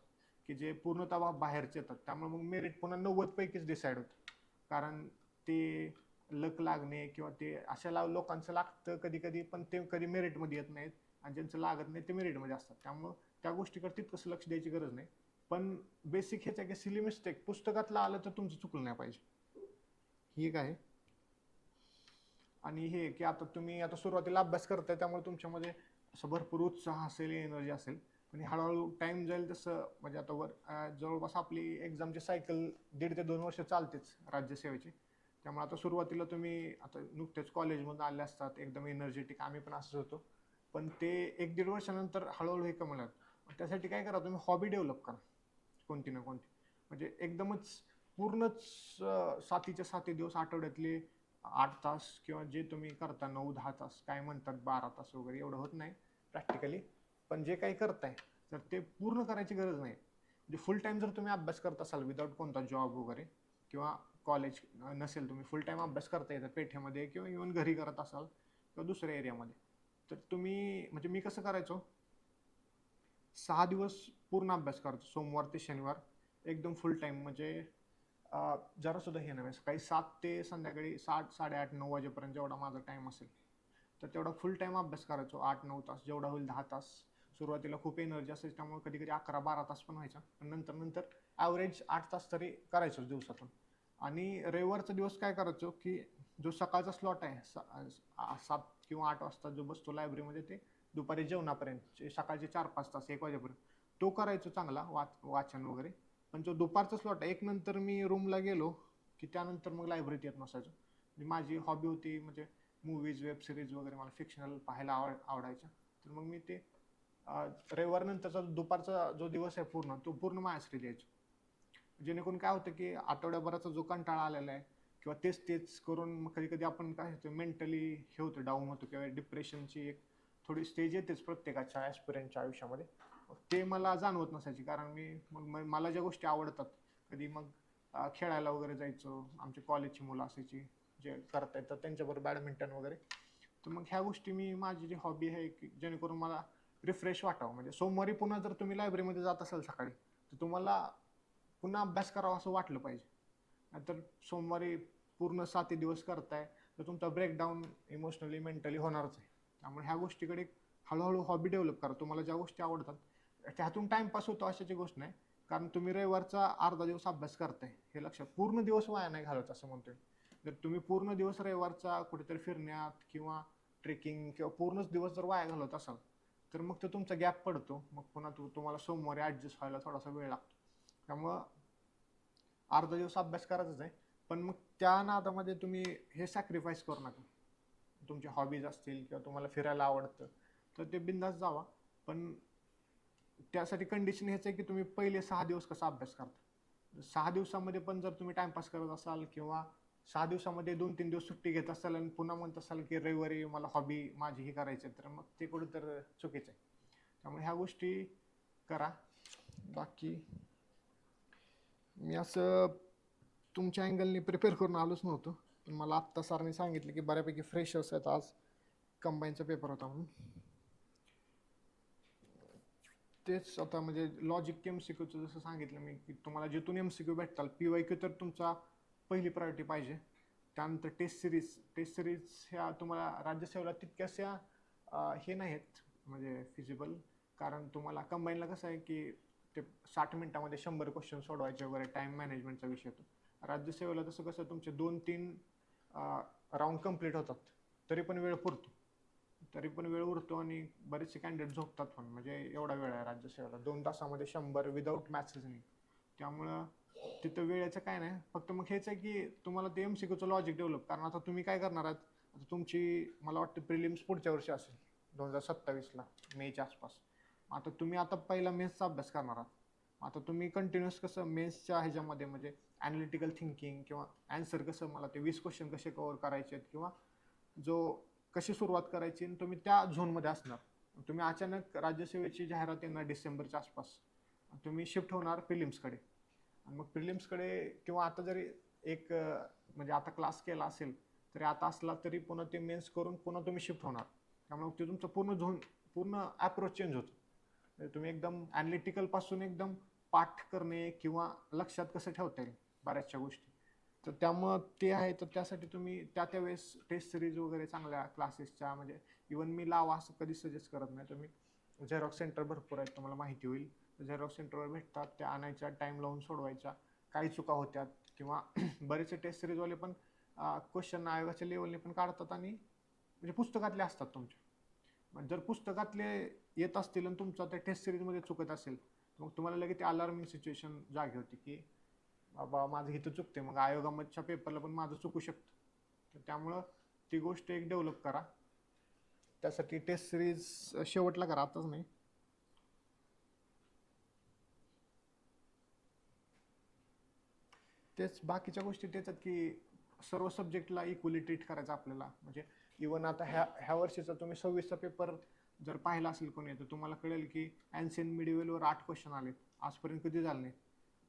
की जे पूर्णतः बाहेरचे येतात. त्यामुळे मग मेरिट पुन्हा 90 पैकीच डिसाईड होतं. कारण ते लक लागणे किंवा ते अशा लोकांचं लागतं कधी कधी, पण ते कधी मेरिटमध्ये येत नाहीत आणि ज्यांचं लागत नाही ते मेरिटमध्ये असतात. त्यामुळं त्या गोष्टीकडे तितकंच लक्ष द्यायची गरज नाही. पण बेसिक हेच आहे की सिली मिस्टेक पुस्तकातलं आलं तर तुमचं चुकलं नाही पाहिजे, ही एक आहे. आणि हे की आता तुम्ही सुरुवातीला अभ्यास करताय त्यामुळे तुमच्यामध्ये असं भरपूर उत्साह असेल, एनर्जी असेल, पण हळूहळू टाइम जाईल तसं म्हणजे आता जवळपास आपली एक्झामची सायकल 1.5 ते 2 वर्ष चालतेच राज्यसेवेची. त्यामुळे आता सुरुवातीला तुम्ही आता नुकतेच कॉलेजमधून आले असतात एकदम एनर्जेटिक, आम्ही पण असंच होतो, पण ते 1-1.5 वर्षानंतर हळूहळू हे कमी लागतं. त्यासाठी काय करा, तुम्ही हॉबी डेव्हलप करा कोणती ना कोणती. म्हणजे एकदमच पूर्णच 7च्या 7 दिवस आठवड्यातले 8 तास किंवा जे तुम्ही करता 9-10 तास, काय म्हणतात 12 तास वगैरे, एवढं होत नाही प्रॅक्टिकली. पण जे काही करताय तर ते पूर्ण करायची गरज नाही. म्हणजे फुल टाइम जर तुम्ही अभ्यास करत असाल विदाउट कोणता जॉब वगैरे किंवा कॉलेज नसेल, तुम्ही फुल टाइम अभ्यास करता येतं पेठेमध्ये किंवा इव्हन घरी करत असाल किंवा दुसऱ्या एरियामध्ये, तर तुम्ही म्हणजे मी कसं करायचो, 6 दिवस पूर्ण अभ्यास करायचो, सोमवार ते शनिवार एकदम फुल टाइम. म्हणजे जरा सुद्धा हे नाही, सकाळी 7 ते संध्याकाळी 7, 8, 9 वाजेपर्यंत जेवढा माझा टाइम असेल तर तेवढा फुल टाइम अभ्यास करायचो. 8-9 तास, जेवढा होईल 10 तास. सुरुवातीला खूप एनर्जी असायची त्यामुळे कधी कधी 11-12 तास पण व्हायचा, पण नंतर नंतर ॲव्हरेज 8 तास तरी करायचो दिवसातून. आणि रविवारचा दिवस काय करायचो की जो सकाळचा स्लॉट आहे 7 किंवा 8 वाजता जो बसतो लायब्ररीमध्ये, ते दुपारी जेवणापर्यंत सकाळचे 4-5 तास 1 वाजेपर्यंत तो करायचो चांगला वाचन वगैरे. पण जो दुपारचा स्लॉट आहे 1 नंतर मी रूमला गेलो की त्यानंतर मग लायब्ररीत येत नसायचो. म्हणजे माझी हॉबी होती म्हणजे मूवीज, वेब सिरीज वगैरे, मला फिक्शनल पाहायला आवडायचं. तर मग मी ते रविवार नंतरचा दुपारचा जो दिवस आहे पूर्ण, तो पूर्ण माझ्यासाठी द्यायचो. जेणेकरून काय होतं की आठवड्याभराचा जो कंटाळा आलेला आहे किंवा तेच तेच करून मग कधी कधी आपण काय होतं मेंटली हे होतं, डाऊन होतो किंवा डिप्रेशनची एक थोडी स्टेज येतेच प्रत्येकाच्या ॲस्पिरंटच्या आयुष्यामध्ये. ते मला जाणवत नसायची, कारण मग मला ज्या गोष्टी आवडतात, कधी मग खेळायला वगैरे जायचो. आमच्या कॉलेजची मुलं असायची जे करता येतात त्यांच्याबरोबर बॅडमिंटन वगैरे. तर मग ह्या गोष्टी माझी जी हॉबी आहे की जेणेकरून मला रिफ्रेश वाटावं. म्हणजे सोमवारी पुन्हा जर तुम्ही लायब्ररीमध्ये जात असाल सकाळी तर तुम्हाला पुन्हा अभ्यास करावा असं वाटलं पाहिजे. नाहीतर सोमवारी पूर्ण 7 दिवस करताय तर तुमचा ब्रेकडाऊन इमोशनली मेंटली होणारच आहे. त्यामुळे ह्या गोष्टीकडे हळूहळू हॉबी डेव्हलप करा. तुम्हाला ज्या गोष्टी आवडतात त्यातून टाइमपास होतो अशाची गोष्ट नाही. कारण तुम्ही रविवारचा अर्धा दिवस अभ्यास करताय हे लक्षात, पूर्ण दिवस वाया नाही घालवत असं म्हणतोय. जर तुम्ही पूर्ण दिवस रविवारचा कुठेतरी फिरण्यात किंवा ट्रेकिंग किंवा पूर्णच दिवस जर वाया घालवत असाल तर मग तो तुमचा गॅप पडतो. मग पुन्हा तुम्हाला सोमवारी ऍडजस्ट व्हायला थोडासा वेळ लागतो. त्यामुळं अर्धा दिवस अभ्यास करायचाच आहे, पण मग त्या नादामध्ये तुम्ही हे सॅक्रिफाईस करू नका. तुमचे हॉबीज असतील किंवा तुम्हाला फिरायला आवडतं तर ते बिंदास जावा, पण त्यासाठी कंडिशन हेच आहे की तुम्ही पहिले 6 दिवस कसा अभ्यास करता. 6 दिवसामध्ये पण जर तुम्ही टाइमपास करत असाल किंवा 6 दिवसामध्ये 2-3 दिवस सुट्टी घेत असाल आणि पुन्हा म्हणत असाल की रविवारी मला हॉबी माझी ही करायची, तर मग ते कुठं तर चुकीचं आहे. त्यामुळे ह्या गोष्टी करा. बाकी मी असं तुमच्या अँगलने प्रिपेअर करून आलोच नव्हतो, पण मला आत्ता सरांनी सांगितलं की बऱ्यापैकी फ्रेशर्स आहेत, आज कंबाईनचा पेपर होता म्हणून. तेच आता म्हणजे लॉजिक MCQचं जसं सांगितलं मी की तुम्हाला जिथून MCQ भेटताल, PYQ तर तुमचा पहिली प्रायोरिटी पाहिजे. त्यानंतर टेस्ट सिरीज ह्या तुम्हाला राज्यसेवेला तितक्याशा हे नाहीत म्हणजे फिजिबल, कारण तुम्हाला कंबाईनला कसं आहे की ते 60 मिनिटामध्ये 100 क्वेश्चन सोडवायचे वगैरे, टाइम मॅनेजमेंटचा विषय येतो. राज्यसेवेला तसं कसं तुमचे 2-3 राऊंड कंप्लीट होतात तरी पण वेळ उरतो आणि बरेचसे कॅन्डिडेट झोपतात पण, म्हणजे एवढा वेळ आहे राज्यसेवेला, 2 तासामध्ये 100 विदाऊट मॅथ्स रिझनिंग. त्यामुळं तिथं वेळेचं काय नाही, फक्त मग हेच आहे की तुम्हाला ते MCQचं लॉजिक डेव्हलप, कारण आता तुम्ही काय करणार आहात, आता तुमची मला वाटतं प्रिलिम्स पुढच्या वर्षी असेल 2027ला मेच्या आसपास. आता तुम्ही आता पहिला मेन्सचा अभ्यास करणार आहात. आता तुम्ही कंटिन्युअस कसं मेन्सच्या ह्याच्यामध्ये म्हणजे ॲनालिटिकल थिंकिंग किंवा ॲन्सर कसं मला ते 20 क्वेश्चन कसे कव्हर करायचे आहेत किंवा जो कशी सुरुवात करायची, आणि तुम्ही त्या झोनमध्ये असणार. तुम्ही अचानक राज्यसेवेची जाहिरात येणार डिसेंबरच्या आसपास, तुम्ही शिफ्ट होणार प्रिलिम्सकडे, आणि मग प्रिलिम्सकडे किंवा आता जरी एक म्हणजे आता क्लास केला असेल तरी आता असला तरी पुन्हा ते मेन्स करून पुन्हा तुम्ही शिफ्ट होणार. त्यामुळे ते तुमचं पूर्ण अप्रोच चेंज होतो. तुम्ही एकदम ॲनालिटिकल पासून एकदम पाठ करणे किंवा लक्षात कसं ठेवता येईल बऱ्याचशा गोष्टी, तर त्यामुळं ते आहे. तर त्यासाठी तुम्ही त्यावेळेस टेस्ट सिरीज वगैरे चांगल्या क्लासेसच्या, म्हणजे इवन मी लावा असं कधी सजेस्ट करत नाही. तुम्ही झेरॉक्स सेंटर भरपूर आहेत, तुम्हाला माहिती होईल. झेरॉक्स सेंटरवर भेटतात, त्या आणायच्या, टाईम लावून सोडवायच्या, काही चुका होत्यात किंवा बरेचसे टेस्ट सिरीजवाले पण क्वेश्चन आयोगाच्या लेवलने पण काढतात आणि म्हणजे पुस्तकातले असतात तुमचे. मग जर पुस्तकातले येत असतील आणि तुमचा त्या टेस्ट सिरीजमध्ये चुकत असेल तर मग तुम्हाला लगेच ते अलार्मिंग सिच्युएशन जागी होती की बाबा माझं इथं चुकते, मग आयोगामधच्या पेपरला पण माझं चुकू शकतं. तर त्यामुळं ती गोष्ट एक डेव्हलप करा. त्यासाठी टेस्ट सिरीज शेवटला करा, आताच नाही. तेच बाकीच्या गोष्टी त्याच्यात की सर्व सब्जेक्टला इक्वली ट्रीट करायचं आपल्याला. म्हणजे इवन आता ह्या वर्षीचा तुम्ही 26चा पेपर जर पाहिला असेल कोणी तर तुम्हाला कळेल की अँशियंट मिडिवलवर 8 क्वेश्चन आलेत, आजपर्यंत कधी झाले नाही.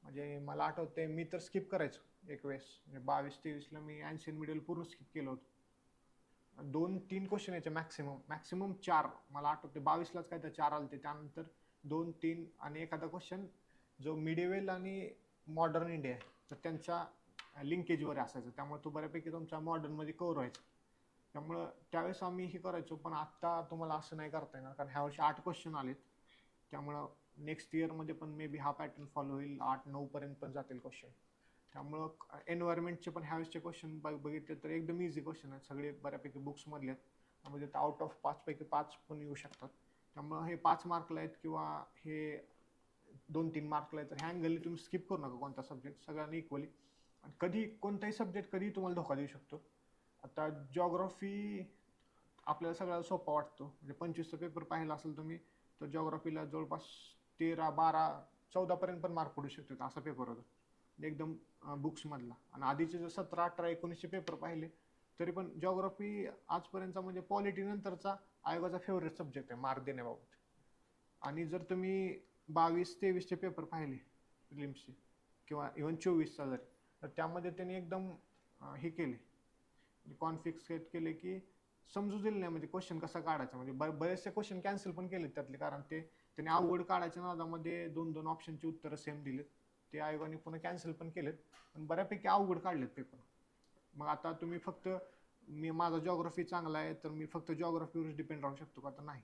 म्हणजे मला आठवते मी तर स्किप करायचो एक वेळेस, म्हणजे 22-23ला मी अँशियंट मिडिवल पूर्ण स्किप केलं होतं. 2-3 क्वेश्चन याचे मॅक्सिमम 4 मला आठवते. 22लाच काय तर 4 आले, त्यानंतर 2-3 आणि एखादा क्वेश्चन जो मिडिवेल आणि मॉडर्न इंडिया आहे तर त्यांच्या लिंकेजवर असायचं, त्यामुळे तो बऱ्यापैकी तुमच्या मॉडर्नमध्ये कव्हर व्हायचा. त्यामुळं त्यावेळेस आम्ही हे करायचो, पण आत्ता तुम्हाला असं नाही करता येणार कारण ह्या वर्षी 8 क्वेश्चन आलेत. त्यामुळं नेक्स्ट इयरमध्ये पण मे बी हा पॅटर्न फॉलो होईल, 8-9 पर्यंत पण जातील क्वेश्चन. त्यामुळं एन्व्हायरमेंटचे पण ह्यावेळेसचे क्वेश्चन बघितले तर एकदम इझी क्वेश्चन आहेत, सगळे बऱ्यापैकी बुक्समधले आहेत. त्यामध्ये आउट ऑफ 5 पैकी 5 पण येऊ शकतात. त्यामुळं हे 5 मार्कला आहेत किंवा हे 2-3 मार्कला आहेत, तर ह्या अँगलने तुम्ही स्किप करू नका कोणता सब्जेक्ट, सगळ्यांनी इक्वली. आणि कधी कोणताही सब्जेक्ट कधी तुम्हाला धोका देऊ शकतो. आता जॉग्राफी आपल्याला सगळ्याला सोपा वाटतो, म्हणजे 25चा पेपर पाहिला असेल तुम्ही तर जॉग्राफीला जवळपास 13-12-14 पर्यंत पण मार्क पडू शकतात, असा पेपर होता एकदम बुक्समधला. आणि आधीचे जर 17-18-19चे पेपर पाहिले तरी पण जॉग्राफी आजपर्यंतचा म्हणजे पॉलिटी नंतरचा आयोगाचा फेवरेट सब्जेक्ट आहे मार्क देण्याबाबत. आणि जर तुम्ही 22-23चे पेपर पाहिले प्रिलिम्सचे किंवा इव्हन 24चा जरी, तर त्यामध्ये त्यांनी एकदम हे केले, कॉन्फिक्सेट केले की समजू दिलं नाही म्हणजे क्वेश्चन कसा काढायचा. म्हणजे बरेचसे क्वेश्चन कॅन्सल पण केलेत त्यातले, कारण त्यांनी अवघड काढायच्या नादामध्ये 2-2 ऑप्शनची उत्तरं सेम दिलेत. ते आयोगाने पुन्हा कॅन्सल पण केलेत, पण बऱ्यापैकी अवघड काढलेत पेपर. मग आता तुम्ही फक्त माझा जॉग्राफी चांगला आहे तर मी फक्त जॉग्राफीवर डिपेंड राहू शकतो का? तर नाही.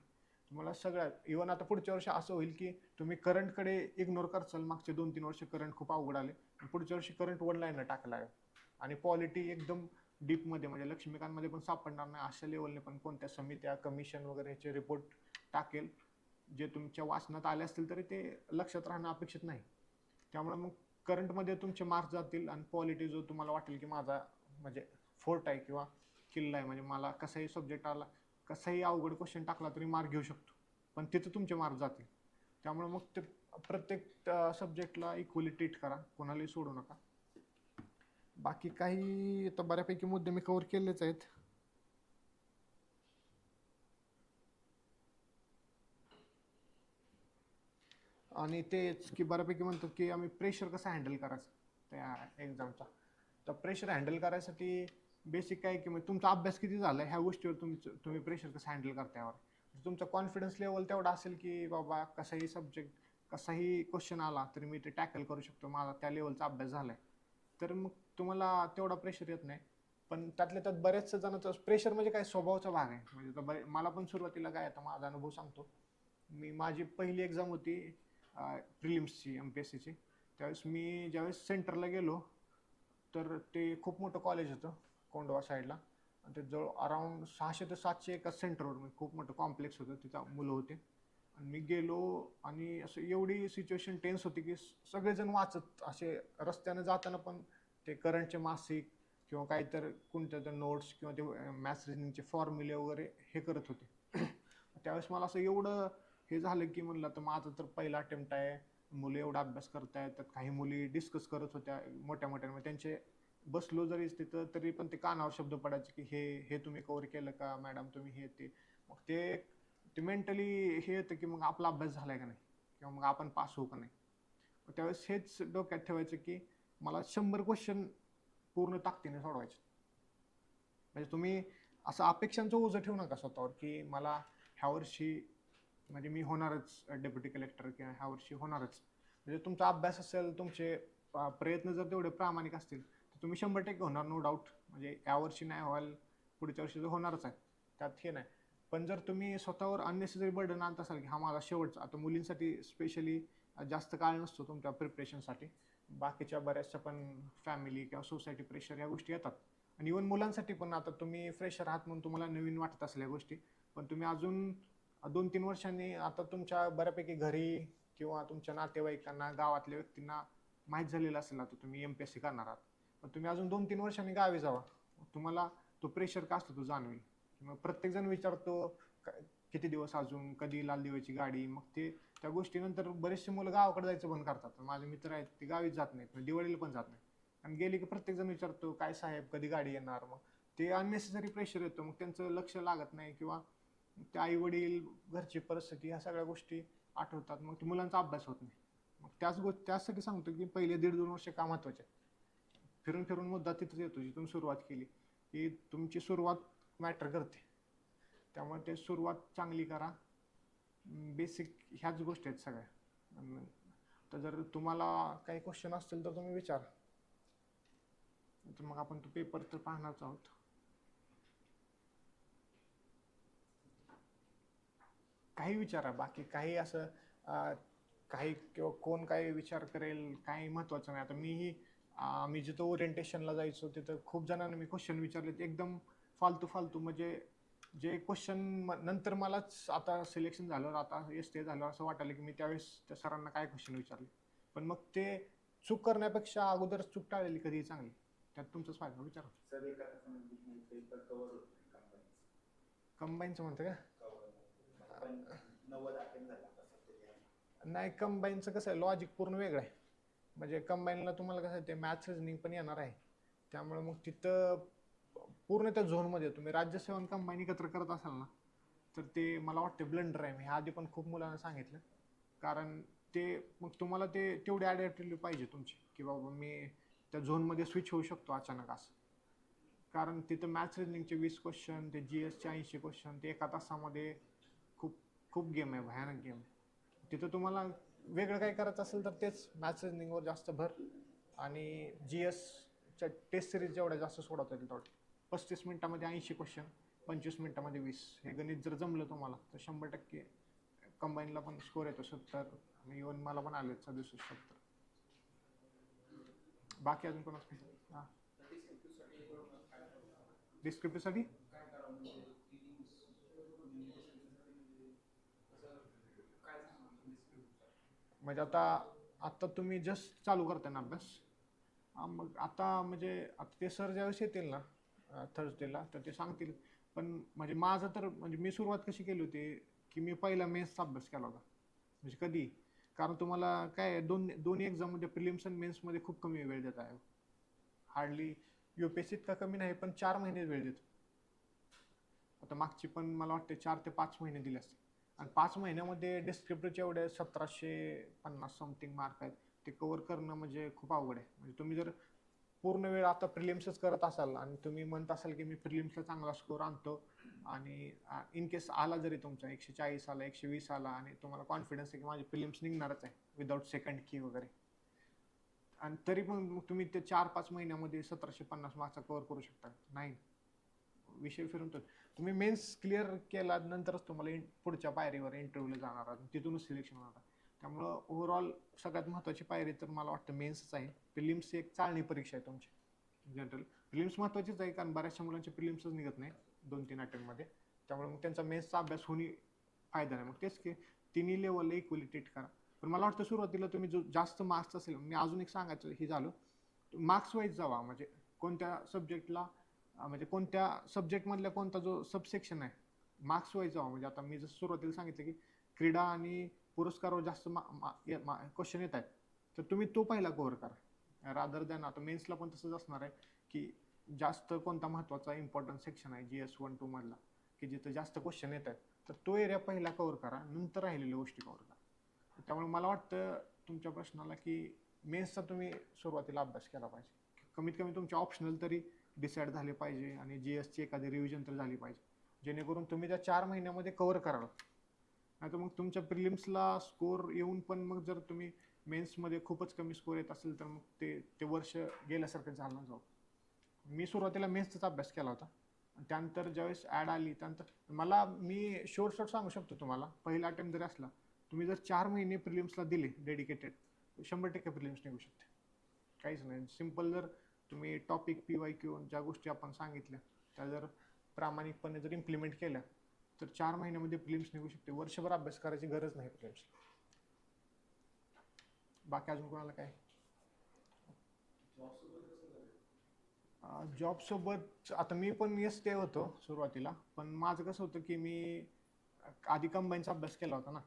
तुम्हाला सगळ्यात इव्हन आता पुढच्या वर्षी असं होईल की तुम्ही करंटकडे इग्नोर करचाल, मागचे 2-3 वर्ष करंट खूप अवघड आले, पुढच्या वर्षी करंट वन लाईनला टाकला आहे आणि पॉलिटी एकदम डीपमध्ये म्हणजे लक्ष्मीकांतमध्ये पण सापडणार नाही अशा लेवलने पण कोणत्या समित्या कमिशन वगैरे ह्याचे रिपोर्ट टाकेल जे तुमच्या वाचनात आले असतील तरी ते लक्षात राहणं अपेक्षित नाही. त्यामुळे मग करंटमध्ये तुमचे मार्क्स जातील आणि पॉलिटी जो तुम्हाला वाटेल की माझा म्हणजे फोर्ट आहे किंवा किल्ला आहे, म्हणजे मला कसाही सब्जेक्ट आला कसाही अवघड क्वेश्चन टाकला तरी मार्क घेऊ शकतो, पण तिथं तुमचे मार्क जातील. त्यामुळे मग ते प्रत्येक सब्जेक्टला इक्वली ट्रीट करा, कोणालाही सोडू नका. बाकी काही तर बऱ्यापैकी मुद्दे मी कव्हर केलेच आहेत. आणि तेच की बऱ्यापैकी म्हणतात की आम्ही प्रेशर कसं हँडल करायचं त्या एक्झामचा. तर प्रेशर हँडल करायसाठी बेसिक काय की मग तुमचा अभ्यास किती झाला ह्या गोष्टीवर तुम्ही प्रेशर कसं हँडल करता यावर. तुमचा कॉन्फिडन्स लेवल तेवढा असेल की बाबा कसाही सब्जेक्ट कसाही क्वेश्चन आला तरी मी ते टॅकल करू शकतो, माझा त्या लेवलचा अभ्यास झालाय, तर मग तुम्हाला तेवढा प्रेशर येत नाही. पण त्यातल्या त्यात बऱ्याच जणांचं प्रेशर म्हणजे काय स्वभावाचा भाग आहे. म्हणजे मला पण सुरुवातीला काय आता माझा अनुभव सांगतो. माझी पहिली एक्झाम होती प्रिलिम्सची MPSCची. त्यावेळेस मी ज्यावेळेस सेंटरला गेलो तर ते खूप मोठं कॉलेज होतं कोंडवा साईडला आणि ते जवळ अराऊंड 600 ते 700 एका सेंटरवर, म्हणजे खूप मोठं कॉम्प्लेक्स होतं, तिथं मुलं होते. आणि मी गेलो आणि असं एवढी सिच्युएशन टेन्स होती की सगळेजण वाचत असे रस्त्याने जाताना पण ते करंटचे मासिक किंवा काहीतरी कोणत्या तर नोट्स किंवा ते मॅथ्स रिजनिंगचे फॉर्म्युले वगैरे हे करत होते. त्यावेळेस मला असं एवढं हे झालं की म्हणलं तर माझं तर पहिला अटेम्प्ट आहे, मुलं एवढा अभ्यास करतायत, तर काही मुली डिस्कस करत होत्या मोठ्या मोठ्या, त्यांचे बसलो जरी तिथं तरी पण ते कानावर शब्द पडायचे की हे हे तुम्ही कव्हर केलं का मॅडम तुम्ही हे ते. मग ते मेंटली हे येतं की मग आपला अभ्यास झालाय का नाही किंवा मग आपण पास होऊ का नाही. त्यावेळेस हेच डोक्यात ठेवायचं की मला 100 क्वेश्चन पूर्ण ताकदीने सोडवायचे. म्हणजे तुम्ही असं अपेक्षांचं ओझं ठेवू नका स्वतःवर की मला ह्या वर्षी म्हणजे मी होणारच डेप्युटी कलेक्टर किंवा ह्या वर्षी होणारच. म्हणजे तुमचा अभ्यास असेल, तुमचे प्रयत्न जर तेवढे प्रामाणिक असतील तर तुम्ही 100% होणार, नो डाऊट. म्हणजे यावर्षी नाही व्हाल पुढच्या वर्षी तर होणारच आहे, त्यात हे नाही. पण जर तुम्ही स्वतःवर अननेसेसरी बर्डन आणत असाल की हा माझा शेवटचा, आता मुलींसाठी स्पेशली जास्त काळ नसतो तुमच्या प्रिपरेशनसाठी, बाकीच्या बऱ्याचशा पण फॅमिली किंवा सोसायटी प्रेशर या गोष्टी येतात. आणि इव्हन मुलांसाठी पण, आता तुम्ही फ्रेशर आहात म्हणून तुम्हाला नवीन वाटत असल्या गोष्टी, पण तुम्ही अजून 2-3 वर्षांनी आता तुमच्या बऱ्यापैकी घरी किंवा तुमच्या नातेवाईकांना गावातल्या व्यक्तींना माहीत झालेलं असेल आता तुम्ही MPSC करणार आहात. पण तुम्ही अजून 2-3 वर्षांनी गावी जावा, तुम्हाला तो प्रेशर का असतो तो जाणवेल. मग प्रत्येकजण विचारतो किती दिवस अजून, कधी लाल दिव्याची गाडी. मग ते त्या गोष्टीनंतर बरेचसे मुलं गावाकडे जायचं बंद करतात. माझे मित्र आहेत ते गावीच जात नाहीत, दिवाळीला पण जात नाहीत. आणि गेली की प्रत्येकजण विचारतो काय साहेब कधी गाडी येणार. मग ते अननेसेसरी प्रेशर येतं, मग त्यांचं लक्ष लागत नाही किंवा ते आई वडील घरची परिस्थिती ह्या सगळ्या गोष्टी आठवतात, मग ते मुलांचा अभ्यास होत नाही. मग त्याचसाठी सांगतो की पहिले 1.5-2 वर्ष का महत्वाचे. फिरून फिरून मुद्दा तिथेच येतो जिथून सुरुवात केली की तुमची सुरुवात मॅटर करते. त्यामुळे ते सुरुवात चांगली करा. बेसिक ह्याच गोष्टी आहेत सगळ्या. तर जर तुम्हाला काही क्वेश्चन असतील तर तुम्ही विचारा, तर मग आपण तो पेपर तर पाहणारच आहोत. काही विचारा, बाकी काही असं काही किंवा कोण काही विचार करेल काही महत्वाचं नाही. आता मी जिथं ओरिएंटेशनला जायचो तिथं खूप जणांना मी क्वेश्चन विचारलेत एकदम फालतू फालतू, म्हणजे जे क्वेश्चन नंतर मलाच आता सिलेक्शन झालं, आता STA झालं असं वाटायला की मी त्यावेळेस त्या सरांना काय क्वेश्चन विचारले. पण मग ते चूक करण्यापेक्षा अगोदरच चूक टाळलेली कधीही चांगली. त्यात तुमचाच फायदा. विचारा. कंबाईनचं म्हणतं का? नाही, कंबाईनचं कसं आहे लॉजिक पूर्ण वेगळं आहे. म्हणजे कंबाईनला तुम्हाला कसं आहे ते मॅथ्स रिजनिंग पण येणार आहे, त्यामुळे मग तिथं पूर्ण त्या झोनमध्ये तुम्ही राज्यसेवा आणि कंबाईन एकत्र करत असाल ना तर ते मला वाटतं ब्लंडर आहे. मी आधी पण खूप मुलांना सांगितलं, कारण ते मग तुम्हाला ते तेवढी ॲडॅप्टिव्हिटी पाहिजे तुमची की बाबा मी त्या झोनमध्ये स्विच होऊ शकतो अचानक असं. कारण तिथं मॅथ्स रिजनिंगचे 20 क्वेश्चन, ते GSचे 80 क्वेश्चन, ते एका तासामध्ये खूप खूप गेम आहे, भयानक गेम आहे. तिथं तुम्हाला वेगळं काही करायचं असेल तर तेच मॅथ्स रिजनिंगवर जास्त भर आणि GSच्या टेस्ट सिरीज जेवढ्या जास्त सोडवता येईल तेवढं. 35 मिनिटामध्ये 80 क्वेश्चन, 25 मिनिटामध्ये 20. हे गणित जर जमलं तुम्हाला तर 100% कंबाईनला पण स्कोर येतो 70. इव्हन मला पण आले 67-70. बाकी अजून कोणाच हां डिस्क्रिप्टिव्हसाठी म्हणजे आता तुम्ही जस्ट चालू करताय ना अभ्यास. मग आता म्हणजे आता ते सर ज्यावेळेस येतील ना थर्सडेला तर ते सांगतील. पण म्हणजे माझं तर म्हणजे मी सुरुवात कशी केली होती की मी पहिला मेन्सचा अभ्यास केला होता. म्हणजे कधी, कारण तुम्हाला काय दोन्ही एक्झाममध्ये प्रिलिम्स आणि मेन्समध्ये खूप कमी वेळ देत आहे. हार्डली UPSC इतका कमी नाही पण 4 महिने वेळ देतो. आता मागची पण मला वाटते 4 ते 5 महिने दिले असते. आणि 5 महिन्यामध्ये डिस्क्रिप्टिव्हचे एवढे 1750 समथिंग मार्क आहेत. ते कव्हर करणं म्हणजे खूप अवघड आहे. म्हणजे तुम्ही जर पूर्ण वेळ आता प्रिलिम्सच करत असाल आणि तुम्ही म्हणत असाल की मी प्रिलिम्सला चांगला स्कोर आणतो आणि इन केस आला जरी तुमचा 140 आला 120 आला आणि तुम्हाला कॉन्फिडन्स आहे की माझे प्रिलिम्स निघणारच आहे विदाऊट सेकंड की वगैरे, आणि तरी पण तुम्ही ते 4-5 महिन्यामध्ये 1750 मार्क्सचा कव्हर करू शकता नाही. विषय फिरून तुम्ही मेन्स क्लिअर केला नंतरच तुम्हाला पुढच्या पायरीवर इंटरव्ह्यूला जाणार आहात, तिथूनच सिलेक्शन होणार. त्यामुळं ओव्हरऑल सगळ्यात महत्त्वाची पायरी तर मला वाटतं मेन्सच आहे. प्रिलिम्स एक चाळणी परीक्षा आहे तुमची. जनरल प्रिलिम्स महत्त्वाचीच आहे कारण बऱ्याचशा मुलांचे प्रिलिम्सच निघत नाही 2-3 अटेम्प्टमध्ये. त्यामुळे मग त्यांचा मेन्सचा अभ्यास होणे फायदा नाही. मग तेच की तिन्ही लेवलला इक्वली ट्रीट करा. पण मला वाटतं सुरुवातीला तुम्ही जो जास्त मार्क्स असेल, मी अजून एक सांगायचं हे झालं, मार्क्स वाईज जावा. म्हणजे कोणत्या सब्जेक्टला म्हणजे कोणत्या सब्जेक्टमधल्या कोणता जो सबसेक्शन आहे मार्क्स वाईज जावा. म्हणजे आता मी जसं सुरुवातीला सांगितलं की क्रीडा आणि पुरस्कारावर जास्त क्वेश्चन येत आहेत तर तुम्ही तो पहिला कव्हर करा रादर दॅन. आता मेन्सला पण तसंच असणार आहे की जास्त कोणता महत्त्वाचा इम्पॉर्टंट सेक्शन आहे GS 1-2 मधला की जिथं जास्त क्वेश्चन येत आहेत तर तो एरिया पहिला कव्हर करा, नंतर राहिलेल्या गोष्टी कव्हर करा. त्यामुळे मला वाटतं तुमच्या प्रश्नाला की मेन्सचा तुम्ही सुरुवातीला अभ्यास केला पाहिजे. कमीत कमी तुमचे ऑप्शनल तरी डिसाईड झाले पाहिजे आणि GSची एखादी रिव्हिजन तर झाली पाहिजे जेणेकरून तुम्ही त्या 4 महिन्यामध्ये कव्हर कराल. नाही तर मग तुमच्या प्रिलिम्सला स्कोर येऊन पण मग जर तुम्ही मेन्समध्ये खूपच कमी स्कोर येत असेल तर मग ते वर्ष गेल्यासारखं झालं जाऊ. मी सुरुवातीला मेन्सचाच अभ्यास केला होता आणि त्यानंतर ज्यावेळेस ॲड आली त्यानंतर मी शॉर्ट सांगू शकतो तुम्हाला. पहिला अटेम्प्ट जरी असला तुम्ही जर 4 महिने प्रिलिम्सला दिले डेडिकेटेड 100% प्रिलिम्स निघू शकते. काहीच नाही. सिम्पल जर तुम्ही टॉपिक PYQ ज्या गोष्टी आपण सांगितल्या त्या जर प्रामाणिकपणे जर इम्प्लिमेंट केल्या तर 4 महिन्यामध्ये प्रिलिम्स निघू शकते. वर्षभर अभ्यास करायची गरज नाही प्रिलिम्सला. बाकी अजून कोणाला काय? जॉब सोबत आता मी पण ते होतो सुरुवातीला, पण माझं कसं होतं की मी आधी कंबाईनचा अभ्यास केला होता ना,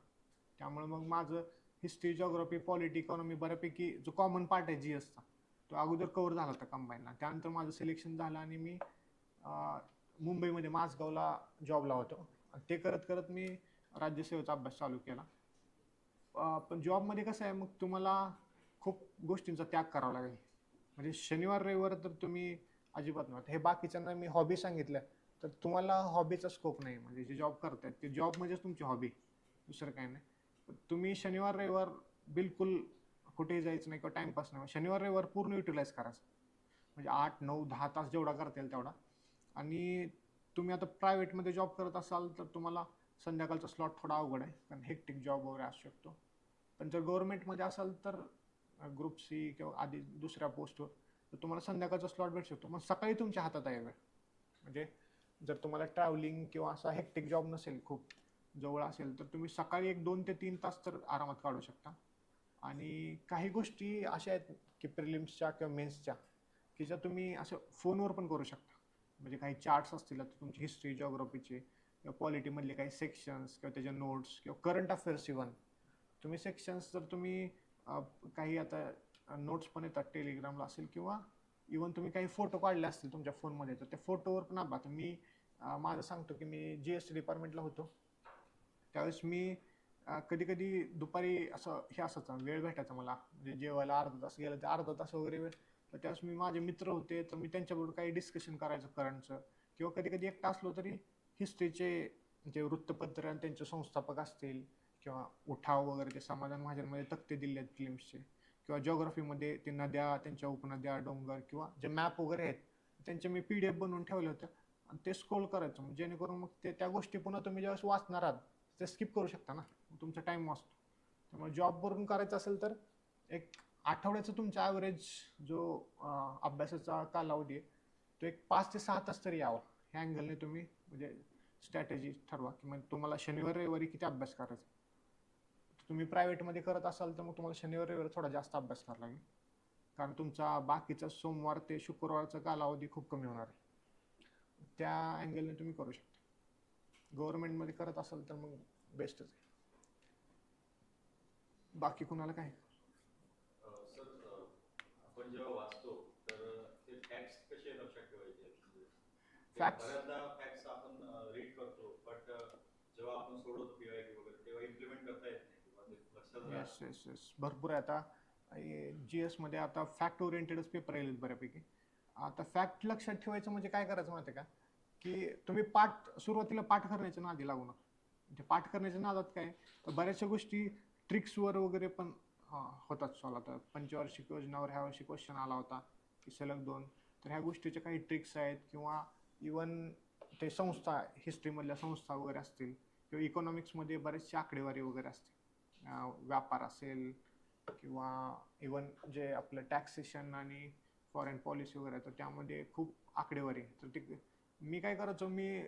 त्यामुळे मग माझं हिस्ट्री जिओग्राफी पॉलिटी इकॉनॉमी बऱ्यापैकी जो कॉमन पार्ट आहे GSचा तो अगोदर कव्हर झाला होता कंबाईनला. त्यानंतर माझं सिलेक्शन झालं आणि मी मुंबईमध्ये माझगावला जॉबला होतो. ते करत करत मी राज्यसेवेचा अभ्यास चालू केला. पण जॉबमध्ये कसं आहे मग तुम्हाला खूप गोष्टींचा त्याग करावा लागेल. म्हणजे शनिवार रविवार तर तुम्ही अजिबात नव्हतं. हे बाकीच्यांना मी हॉबी सांगितल्या तर तुम्हाला हॉबीचा स्कोप नाही. म्हणजे जे जॉब करतायत ते जॉब म्हणजेच तुमची हॉबी, दुसरं काही नाही. तुम्ही शनिवार रविवार बिलकुल कुठेही जायचं नाही किंवा टाइमपास नाही. शनिवार रविवार पूर्ण युटिलाइज करायचं. म्हणजे 8, 9, 10 तास जेवढा करता येईल तेवढा. आणि तुम्ही आता प्रायव्हेटमध्ये जॉब करत असाल तर तुम्हाला संध्याकाळचा स्लॉट थोडा अवघड आहे कारण हेक्टिक जॉब वगैरे असू शकतो. पण जर गव्हर्नमेंटमध्ये असाल तर ग्रुप C किंवा आधी दुसऱ्या पोस्टवर तर तुम्हाला संध्याकाळचा स्लॉट भेटू शकतो. मग सकाळी तुमच्या हातात आहे वेळ. म्हणजे जर तुम्हाला ट्रॅव्हलिंग किंवा असा हेक्टिक जॉब नसेल, खूप जवळ असेल तर तुम्ही सकाळी 1-2 ते 3 तास तर आरामात काढू शकता. आणि काही गोष्टी अशा आहेत की प्रिलिम्सच्या किंवा मेन्सच्या की ज्या तुम्ही असं फोनवर पण करू शकता. म्हणजे काही चार्ट्स असतील आता तुमची हिस्ट्री जिओग्राफीचे किंवा पॉलिटीमधले काही सेक्शन्स किंवा त्याच्या नोट्स किंवा करंट अफेअर्स इव्हन तुम्ही सेक्शन्स जर तुम्ही काही आता नोट्स पण येतात टेलिग्रामला असेल किंवा इव्हन तुम्ही काही फोटो काढले असतील तुमच्या फोनमध्ये तर त्या फोटोवर पण आता मी माझं सांगतो की मी GST डिपार्टमेंटला होतो त्यावेळेस मी कधी कधी दुपारी असं हे असायचा वेळ भेटायचा मला, म्हणजे जेवायला अर्धा तास गेला तर अर्धा तास वगैरे वेळ, तर त्यावेळेस मी माझे मित्र होते तर मी त्यांच्याबरोबर काही डिस्कशन करायचं करंटचं किंवा कधी कधी एकटा असलो तरी हिस्ट्रीचे जे वृत्तपत्र आणि त्यांचे संस्थापक असतील किंवा उठाव वगैरे ते समाधान महाजनमध्ये तक्ते दिले आहेत फिल्म्सचे किंवा जिओग्राफीमध्ये ते नद्या, त्यांच्या उपनद्या, डोंगर किंवा जे मॅप वगैरे आहेत त्यांचे मी PDF बनवून ठेवले होते आणि ते स्क्रोल करायचं, जेणेकरून मग ते त्या गोष्टी पुन्हा तुम्ही ज्यावेळेस वाचणार आहात ते स्किप करू शकता ना, तुमचा टाइम वाचतो. त्यामुळे जॉबवरून करायचं असेल तर एक आठवड्याचा तुमचा ॲव्हरेज जो अभ्यासाचा कालावधी आहे तो एक 5 ते 6 तास तरी यावा. ह्या अँगलने तुम्ही म्हणजे स्ट्रॅटेजी ठरवा की मग तुम्हाला शनिवार रविवारी किती अभ्यास करायचा. तुम्ही प्रायव्हेटमध्ये करत असाल तर मग तुम्हाला शनिवार रविवारी थोडा जास्त अभ्यास करावा लागेल, कारण तुमचा बाकीचा सोमवार ते शुक्रवारचा कालावधी खूप कमी होणार आहे. त्या अँगलने तुम्ही करू शकता. गव्हर्नमेंटमध्ये करत असाल तर मग बेस्टच आहे. बाकी कुणाला काय? सर, आपण जेव्हा वाचतो तर ते फॅक्ट्स कसे लक्षात ठेवायचे? फॅक्ट्स बऱ्याचदा फॅक्ट्स आपण रीड करतो, बट जेव्हा आपण सोडवतो PYQ वगैरे तेव्हा इम्प्लिमेंट करता येत नाही किंवा ते लक्षात येस राहत येस येस भरपूर आहे. आता GS मध्ये आता फॅक्ट ओरिएंटेडच पेपर राहिलेत बऱ्यापैकी. आता फॅक्ट लक्षात ठेवायचं म्हणजे काय करायचं माहिती आहे का, की तुम्ही सुरुवातीला पाठ करण्याच्या नादी लागू नका. ते पाठ करण्याच्या नादात काय तर बऱ्याचशा गोष्टी ट्रिक्सवर वगैरे पण होतात सॉल्व. आता पंचवार्षिक योजनावर ह्या वर्षी क्वेश्चन आला होता की सलग 2, तर ह्या गोष्टीच्या काही ट्रिक्स आहेत किंवा इवन ते संस्था हिस्ट्रीमधल्या संस्था वगैरे असतील किंवा इकॉनॉमिक्समध्ये बरेचसे आकडेवारी वगैरे असते, व्यापार असेल किंवा इवन जे आपलं टॅक्सेशन आणि फॉरेन पॉलिसी वगैरे तर त्यामध्ये खूप आकडेवारी आहे. तर ते मी काय करायचो, मी